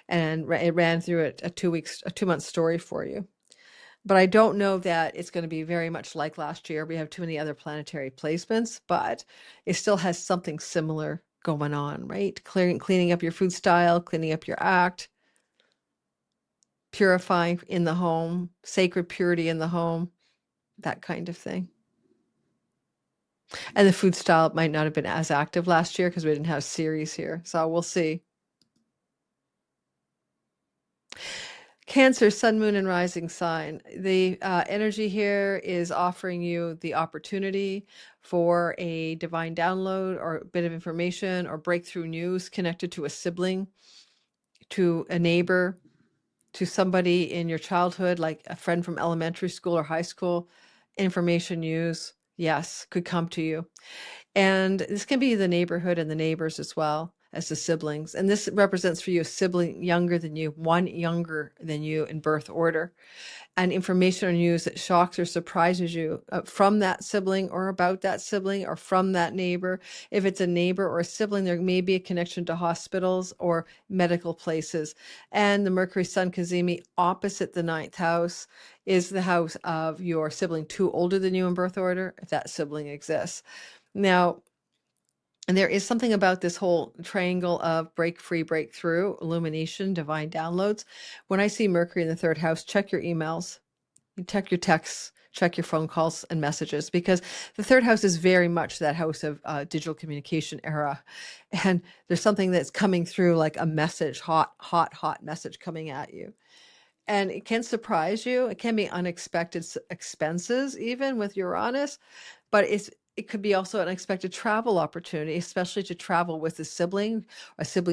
[SPEAKER 1] and it ran through a 2-month story for you. But I don't know that it's going to be very much like last year. We have too many other planetary placements, but it still has something similar going on, right? Cleaning up your food style, cleaning up your act, purifying in the home, sacred purity in the home, that kind of thing. And the food style might not have been as active last year because we didn't have Ceres here. So we'll see. Cancer, sun, moon, and rising sign. The energy here is offering you the opportunity for a divine download or a bit of information or breakthrough news connected to a sibling, to a neighbor, to somebody in your childhood, like a friend from elementary school or high school, information news, yes, could come to you. And this can be the neighborhood and the neighbors as well as the siblings. And this represents for you a sibling younger than you, one younger than you in birth order, and information or news that shocks or surprises you from that sibling or about that sibling or from that neighbor. If it's a neighbor or a sibling, there may be a connection to hospitals or medical places. And the Mercury Sun Cazimi opposite the ninth house is the house of your sibling two older than you in birth order, if that sibling exists. Now, and there is something about this whole triangle of break free, breakthrough, illumination, divine downloads. When I see Mercury in the third house, check your emails, you check your texts, check your phone calls and messages, because the third house is very much that house of digital communication era. And there's something that's coming through like a message, hot message coming at you. And it can surprise you. It can be unexpected expenses, even with Uranus, but it could be also an unexpected travel opportunity, especially to travel with a sibling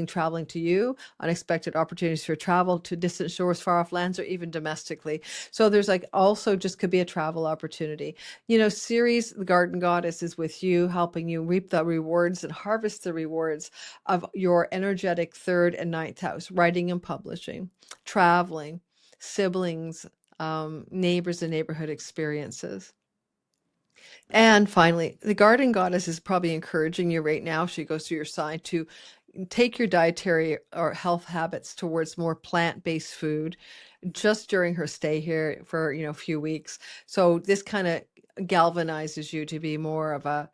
[SPEAKER 1] traveling to you, unexpected opportunities for travel to distant shores, far off lands, or even domestically. So there's like also just could be a travel opportunity. You know, Ceres, the garden goddess, is with you, helping you reap the rewards and harvest the rewards of your energetic third and ninth house, writing and publishing, traveling, siblings, neighbors and neighborhood experiences. And finally, the garden goddess is probably encouraging you right now, she goes through your sign, to take your dietary or health habits towards more plant-based food just during her stay here for, a few weeks. So this kind of galvanizes you to be more of a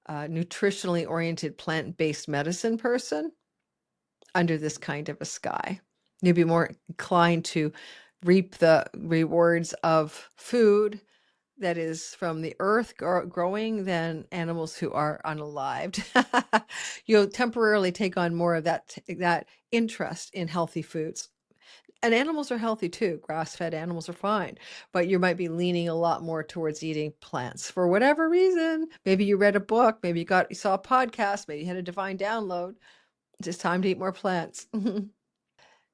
[SPEAKER 1] nutritionally oriented plant-based medicine person under this kind of a sky. You'd be more inclined to reap the rewards of food that is from the earth growing than animals who are unalived. You'll temporarily take on more of that interest in healthy foods. And animals are healthy too. Grass-fed animals are fine, but you might be leaning a lot more towards eating plants for whatever reason. Maybe you read a book, maybe you saw a podcast, maybe you had a divine download. It's just time to eat more plants.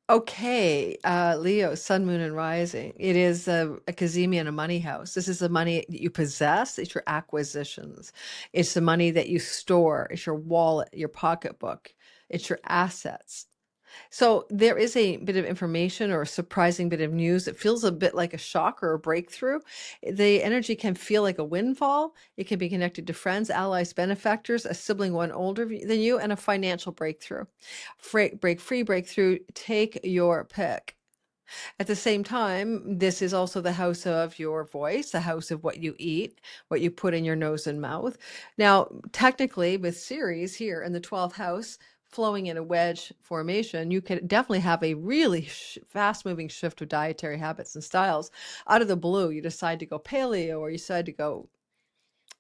[SPEAKER 1] Okay, Leo, sun, moon, and rising. It is a Cazimi and a money house. This is the money that you possess. It's your acquisitions. It's the money that you store. It's your wallet, your pocketbook. It's your assets. So there is a bit of information or a surprising bit of news. It feels a bit like a shock or a breakthrough. The energy can feel like a windfall. It can be connected to friends, allies, benefactors, a sibling one older than you, and a financial breakthrough. Break free, breakthrough, take your pick. At the same time, this is also the house of your voice, the house of what you eat, what you put in your nose and mouth. Now, technically, with Ceres here in the 12th house, flowing in a wedge formation, you could definitely have a really fast-moving shift of dietary habits and styles. Out of the blue, you decide to go paleo, or you decide to go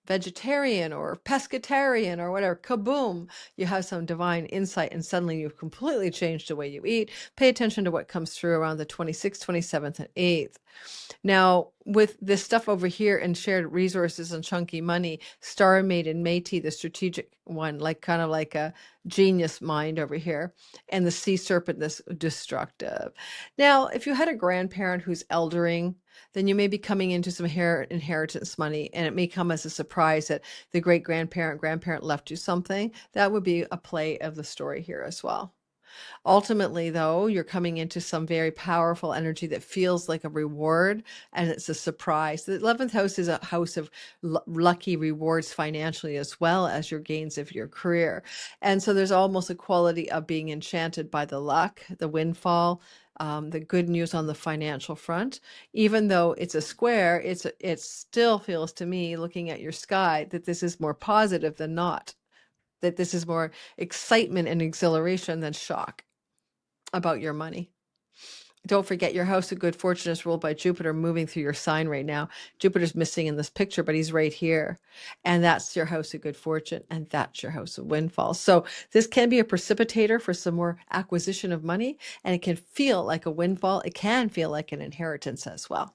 [SPEAKER 1] vegetarian or pescatarian or whatever, kaboom, you have some divine insight and suddenly you've completely changed the way you eat. Pay attention to what comes through around the 26th, 27th, and 8th. Now, with this stuff over here and shared resources and chunky money, Star Maiden, Métis, the strategic one, like kind of like a genius mind over here, and the sea serpent, this destructive. Now, if you had a grandparent who's eldering, then you may be coming into some inheritance money, and it may come as a surprise that the great grandparent left you something. That would be a play of the story here as well. Ultimately, though, you're coming into some very powerful energy that feels like a reward, and it's a surprise. The 11th house is a house of lucky rewards financially, as well as your gains of your career. And so there's almost a quality of being enchanted by the luck, the windfall, the good news on the financial front. Even though it's a square, it still feels to me, looking at your sky, that this is more positive than not, that this is more excitement and exhilaration than shock about your money. Don't forget, your house of good fortune is ruled by Jupiter moving through your sign right now. Jupiter's missing in this picture, but he's right here. And that's your house of good fortune, and that's your house of windfall. So this can be a precipitator for some more acquisition of money, and it can feel like a windfall. It can feel like an inheritance as well.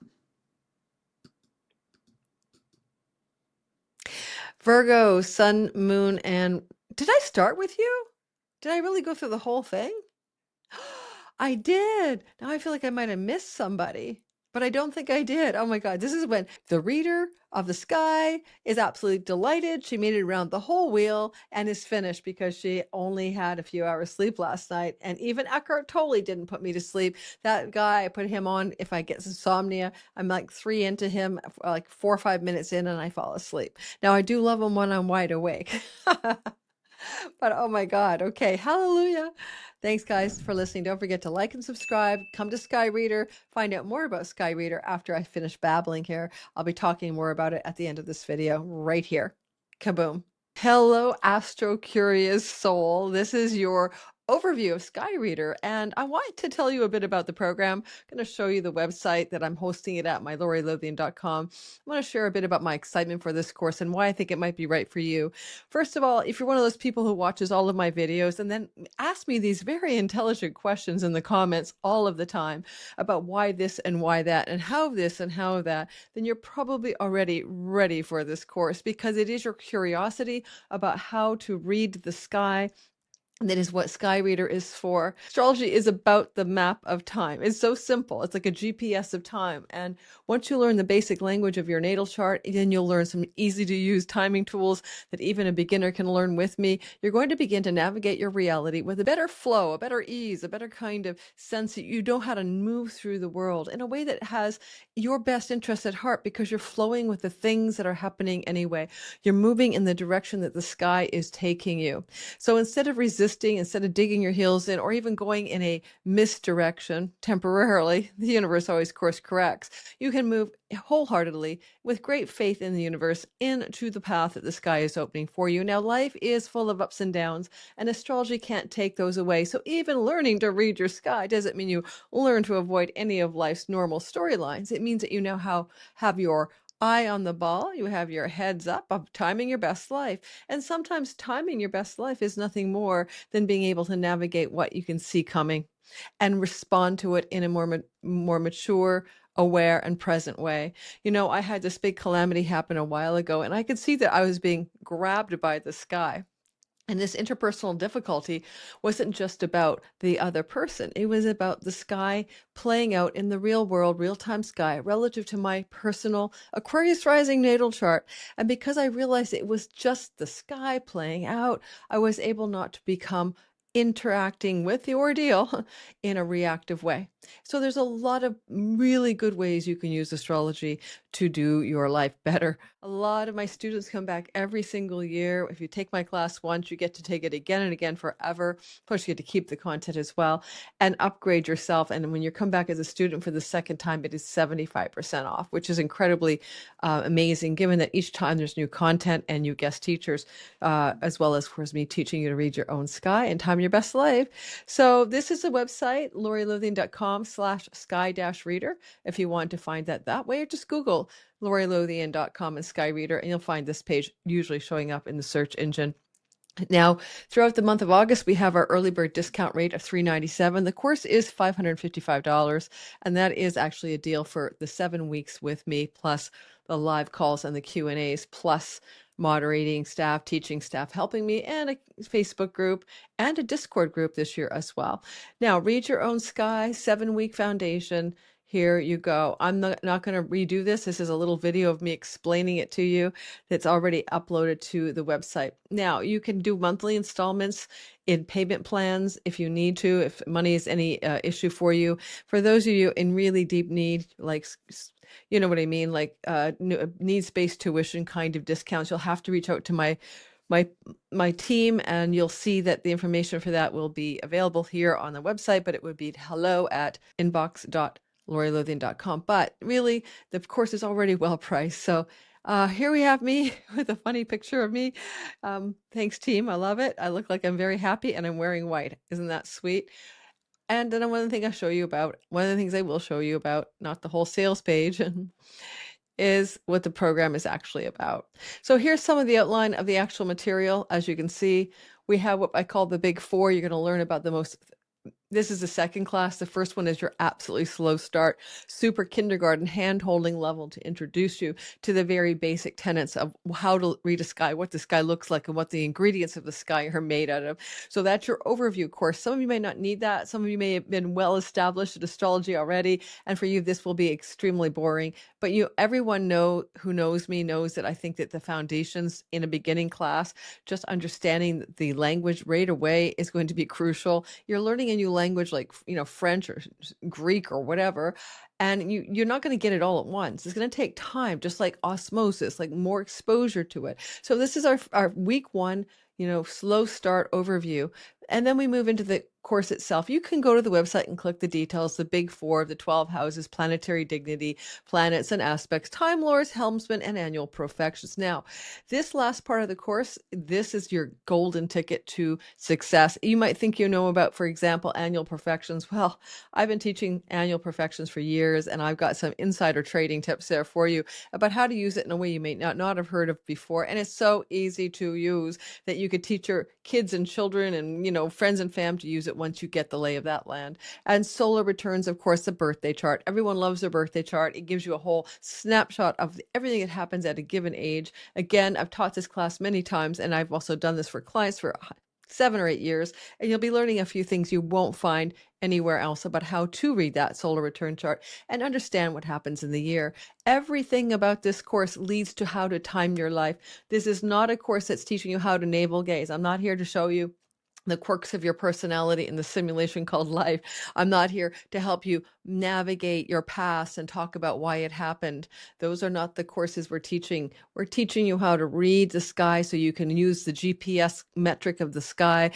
[SPEAKER 1] Virgo, sun, moon, and did I start with you? Did I really go through the whole thing? I did. Now I feel like I might have missed somebody, but I don't think I did. Oh my God. This is when the reader of the sky is absolutely delighted. She made it around the whole wheel and is finished because she only had a few hours sleep last night. And even Eckhart Tolle didn't put me to sleep. That guy, I put him on if I get insomnia. I'm like 3 into him, like 4 or 5 minutes in, and I fall asleep. Now I do love him when I'm wide awake. But oh my God. Okay. Hallelujah. Thanks, guys, for listening. Don't forget to like and subscribe. Come to Sky Reader. Find out more about Sky Reader after I finish babbling here. I'll be talking more about it at the end of this video right here. Kaboom. Hello, Astro Curious Soul. This is your overview of Sky Reader, and I want to tell you a bit about the program. I'm going to show you the website that I'm hosting it at, mylaurilothian.com. I want to share a bit about my excitement for this course and why I think it might be right for you. First of all, if you're one of those people who watches all of my videos and then ask me these very intelligent questions in the comments all of the time about why this and why that and how this and how that, then you're probably already ready for this course because it is your curiosity about how to read the sky. That is what Sky Reader is for. Astrology is about the map of time. It's so simple. It's like a GPS of time. And once you learn the basic language of your natal chart, then you'll learn some easy to use timing tools that even a beginner can learn with me. You're going to begin to navigate your reality with a better flow, a better ease, a better kind of sense that you know how to move through the world in a way that has your best interest at heart because you're flowing with the things that are happening anyway. You're moving in the direction that the sky is taking you. So instead of resisting, instead of digging your heels in, or even going in a misdirection temporarily, the universe always course corrects. You can move wholeheartedly with great faith in the universe into the path that the sky is opening for you. Now, life is full of ups and downs, and astrology can't take those away. So even learning to read your sky doesn't mean you learn to avoid any of life's normal storylines. It means that you now have your eye on the ball, you have your heads up of timing your best life. And sometimes timing your best life is nothing more than being able to navigate what you can see coming and respond to it in a more mature, aware, and present way. You know, I had this big calamity happen a while ago, and I could see that I was being grabbed by the sky. And this interpersonal difficulty wasn't just about the other person. It was about the sky playing out in the real world, real-time sky, relative to my personal Aquarius rising natal chart. And because I realized it was just the sky playing out, I was able not to become interacting with the ordeal in a reactive way. So there's a lot of really good ways you can use astrology to do your life better. A lot of my students come back every single year. If you take my class once, you get to take it again and again forever. Plus, you get to keep the content as well and upgrade yourself. And when you come back as a student for the second time, it is 75% off, which is incredibly amazing, given that each time there's new content and new guest teachers, as well as, of course, me teaching you to read your own sky and time your best life. So this is the website, laurilothian.com/sky-reader. If you want to find that way, or just Google laurilothian.com and Sky Reader, and you'll find this page usually showing up in the search engine. Now, throughout the month of August, we have our early bird discount rate of $397. The course is $555, and that is actually a deal for the 7 weeks with me, plus the live calls and the Q&As, plus moderating staff, teaching staff helping me, and a Facebook group and a Discord group this year as well. Now, read your own sky, 7-week foundation. Here you go. I'm not going to redo this. This is a little video of me explaining it to you that's already uploaded to the website. Now, you can do monthly installments in payment plans if you need to, if money is any issue for you. For those of you in really deep need, like, you know what I mean, like needs-based tuition kind of discounts, you'll have to reach out to my team, and you'll see that the information for that will be available here on the website, but it would be hello@inbox.laurilothian.com. But really, the course is already well priced. So here we have me with a funny picture of me. Thanks, team. I love it. I look like I'm very happy, and I'm wearing white. Isn't that sweet? And then one of the things I will show you about, not the whole sales page, is what the program is actually about. So here's some of the outline of the actual material. As you can see, we have what I call the big four. You're going to learn about the most This is the second class. The first one is your absolutely slow start, super kindergarten hand-holding level to introduce you to the very basic tenets of how to read a sky, what the sky looks like, and what the ingredients of the sky are made out of. So that's your overview course. Some of you may not need that. Some of you may have been well established in astrology already, and for you, this will be extremely boring. But everyone who knows me knows that I think that the foundations in a beginning class, just understanding the language right away, is going to be crucial. You're learning a new language like French or Greek or whatever, and you're not going to get it all at once. It's going to take time, just like osmosis, like more exposure to it. So this is our week one, slow start overview. And then we move into the course itself. You can go to the website and click the details, the big four of the 12 houses, planetary dignity, planets and aspects, time lords, helmsmen, and annual profections. Now, this last part of the course, this is your golden ticket to success. You might think you know about, for example, annual profections. Well, I've been teaching annual profections for years, and I've got some insider trading tips there for you about how to use it in a way you may not have heard of before. And it's so easy to use that you could teach your kids and children and, friends and fam to use it once you get the lay of that land. And solar returns, of course, the birthday chart. Everyone loves their birthday chart. It gives you a whole snapshot of everything that happens at a given age. Again, I've taught this class many times, and I've also done this for clients for 7 or 8 years, and you'll be learning a few things you won't find anywhere else about how to read that solar return chart and understand what happens in the year. Everything about this course leads to how to time your life. This is not a course that's teaching you how to navel gaze. I'm not here to show you the quirks of your personality in the simulation called life. I'm not here to help you navigate your past and talk about why it happened. Those are not the courses we're teaching. We're teaching you how to read the sky so you can use the GPS metric of the sky,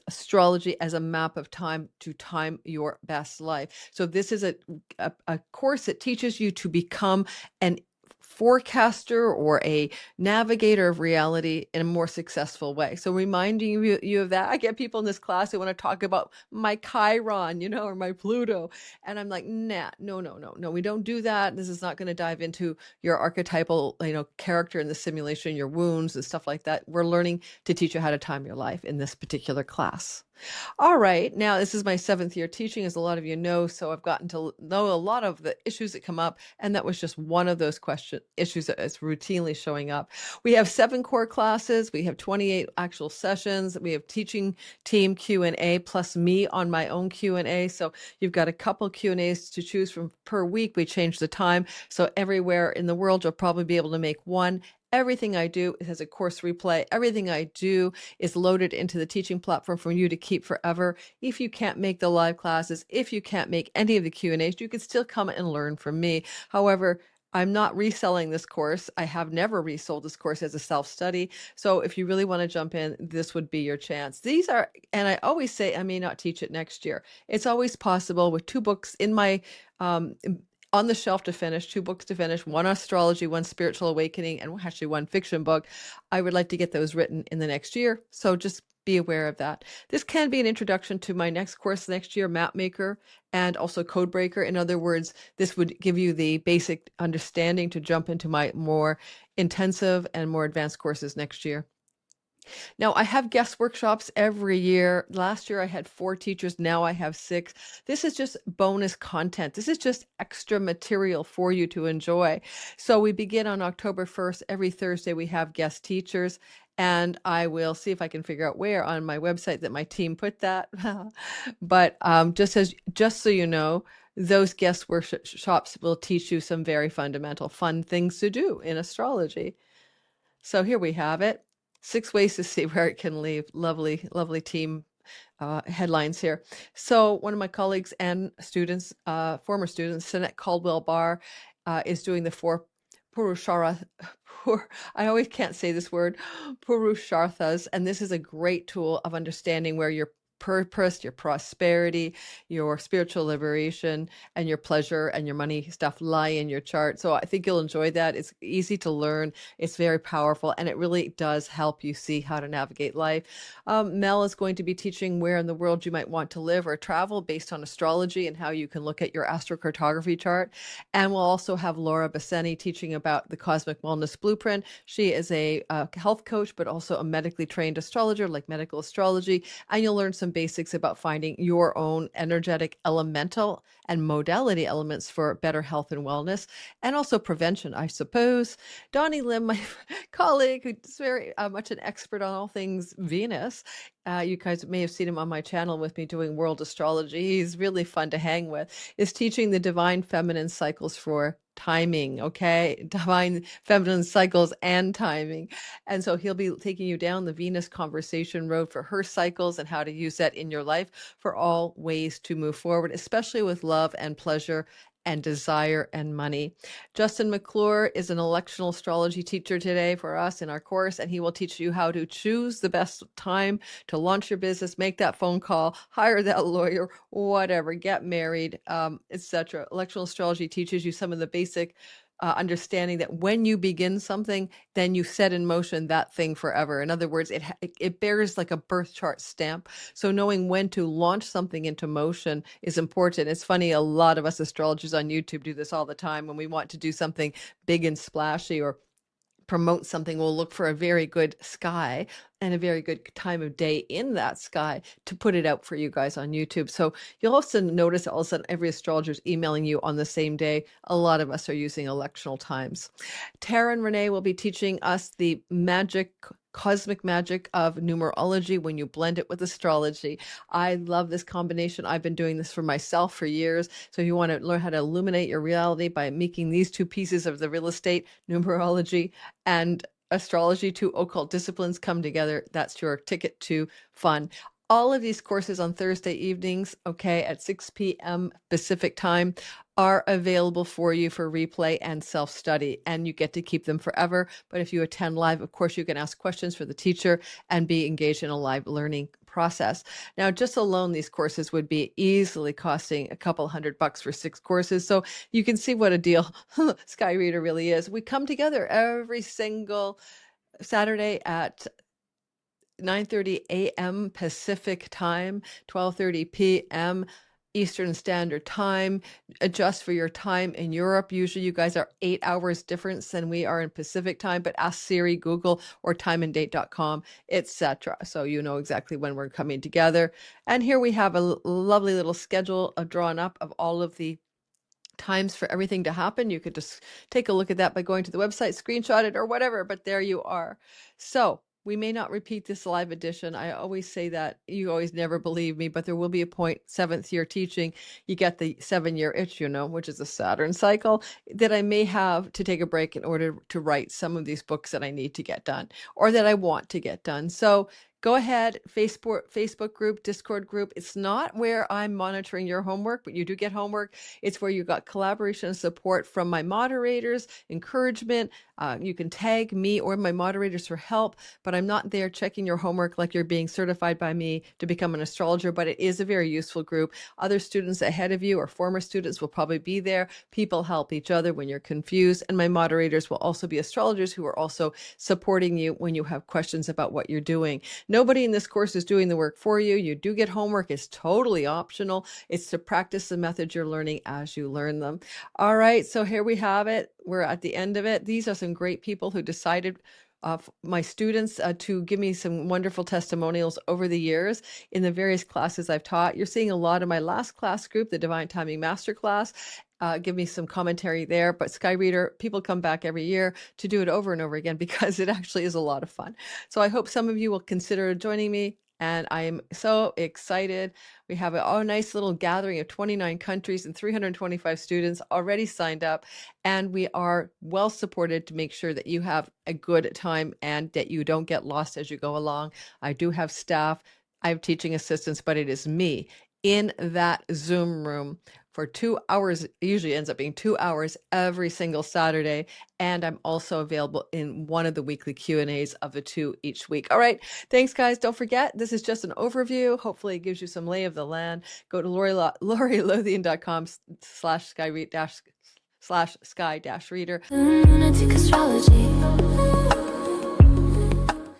[SPEAKER 1] astrology, as a map of time to time your best life. So this is a course that teaches you to become an forecaster or a navigator of reality in a more successful way. So reminding you of that. I get people in this class who want to talk about my Chiron, or my Pluto. And I'm like, nah, no, we don't do that. This is not going to dive into your archetypal, character in the simulation, your wounds and stuff like that. We're learning to teach you how to time your life in this particular class. All right. Now, this is my 7th year teaching, as a lot of you know, so I've gotten to know a lot of the issues that come up, and that was just one of those issues that is routinely showing up. We have 7 core classes. We have 28 actual sessions. We have teaching team Q&A plus me on my own Q&A. So you've got a couple Q&As to choose from per week. We change the time. So everywhere in the world, you'll probably be able to make one. Everything I do has a course replay. Everything I do is loaded into the teaching platform for you to keep forever. If you can't make the live classes, if you can't make any of the Q&As, you can still come and learn from me. However, I'm not reselling this course. I have never resold this course as a self-study. So if you really want to jump in, this would be your chance. These are, and I always say I may not teach it next year. It's always possible with 2 books in my on the shelf to finish, 2 books to finish, 1 astrology, 1 spiritual awakening, and actually 1 fiction book. I would like to get those written in the next year. So just be aware of that. This can be an introduction to my next course next year, Mapmaker, and also Codebreaker. In other words, this would give you the basic understanding to jump into my more intensive and more advanced courses next year. Now, I have guest workshops every year. Last year, I had 4 teachers. Now I have 6. This is just bonus content. This is just extra material for you to enjoy. So we begin on October 1st. Every Thursday, we have guest teachers. And I will see if I can figure out where on my website that my team put that. But just so you know, those guest workshops will teach you some very fundamental, fun things to do in astrology. So here we have it. 6 ways to see where it can lead. Lovely, lovely team headlines here. So one of my colleagues and students, former students, Sinette Caldwell-Barr, is doing the 4 Purushara. I always can't say this word, Purusharthas, and this is a great tool of understanding where your purpose, your prosperity, your spiritual liberation, and your pleasure and your money stuff lie in your chart. So I think you'll enjoy that. It's easy to learn. It's very powerful, and it really does help you see how to navigate life. Mel is going to be teaching where in the world you might want to live or travel based on astrology and how you can look at your astrocartography chart. And we'll also have Laura Basseni teaching about the Cosmic Wellness Blueprint. She is a health coach, but also a medically trained astrologer, like medical astrology, and you'll learn some basics about finding your own energetic elemental and modality elements for better health and wellness, and also prevention, I suppose. Donnie Lim, my colleague, who's very much an expert on all things Venus. You guys may have seen him on my channel with me doing world astrology. He's really fun to hang with. Is teaching the divine feminine cycles for timing, okay? Divine feminine cycles and timing. And so he'll be taking you down the Venus conversation road for her cycles and how to use that in your life for all ways to move forward, especially with love and pleasure and desire and money. Justin McClure is an electional astrology teacher today for us in our course, and he will teach you how to choose the best time to launch your business, make that phone call, hire that lawyer, whatever, get married, etc. Electional astrology teaches you some of the basic understanding that when you begin something, then you set in motion that thing forever. In other words, it bears like a birth chart stamp. So knowing when to launch something into motion is important. It's funny, a lot of us astrologers on YouTube do this all the time. When we want to do something big and splashy or promote something, we'll look for a very good sky and a very good time of day in that sky to put it out for you guys on YouTube. So you'll also notice all of a sudden every astrologer is emailing you on the same day. A lot of us are using electional times. Tara and Renee will be teaching us the cosmic magic of numerology when you blend it with astrology. I love this combination. I've been doing this for myself for years. So if you want to learn how to illuminate your reality by making these two pieces of the real estate, numerology and astrology, two occult disciplines come together, that's your ticket to fun. All of these courses on Thursday evenings, okay, at 6 p.m. Pacific time, are available for you for replay and self-study, and you get to keep them forever. But if you attend live, of course, you can ask questions for the teacher and be engaged in a live learning process. Now, just alone, these courses would be easily costing a couple $100 for 6 courses. So you can see what a deal Sky Reader really is. We come together every single Saturday at 9:30 a.m. Pacific time, 12:30 p.m. Eastern Standard Time. Adjust for your time in Europe. Usually you guys are 8 hours difference than we are in Pacific time, but ask Siri, Google, or timeanddate.com, etc. So you know exactly when we're coming together. And here we have a lovely little schedule drawn up of all of the times for everything to happen. You could just take a look at that by going to the website, screenshot it or whatever, but there you are. So we may not repeat this live edition. I always say that. You always never believe me, but there will be a point, 7th year teaching, you get the 7-year itch, which is a Saturn cycle, that I may have to take a break in order to write some of these books that I need to get done or that I want to get done. So go ahead, Facebook group, Discord group. It's not where I'm monitoring your homework, but you do get homework. It's where you got collaboration and support from my moderators, encouragement. You can tag me or my moderators for help, but I'm not there checking your homework like you're being certified by me to become an astrologer, but it is a very useful group. Other students ahead of you or former students will probably be there. People help each other when you're confused, and my moderators will also be astrologers who are also supporting you when you have questions about what you're doing. Nobody in this course is doing the work for you. You do get homework. It's totally optional. It's to practice the methods you're learning as you learn them. All right, so here we have it. We're at the end of it. These are some great people who decided, my students, to give me some wonderful testimonials over the years in the various classes I've taught. You're seeing a lot of my last class group, the Divine Timing Masterclass. Give me some commentary there, but Sky Reader, people come back every year to do it over and over again because it actually is a lot of fun. So I hope some of you will consider joining me, and I am so excited. We have a nice little gathering of 29 countries and 325 students already signed up, and we are well supported to make sure that you have a good time and that you don't get lost as you go along. I do have staff, I have teaching assistants, but it is me in that Zoom room for 2 hours. It usually ends up being 2 hours every single Saturday. And I'm also available in one of the weekly Q&As of the 2 each week. All right. Thanks, guys. Don't forget, this is just an overview. Hopefully it gives you some lay of the land. Go to LoriLothian.com/sky-reader.
[SPEAKER 2] Lunatic astrology.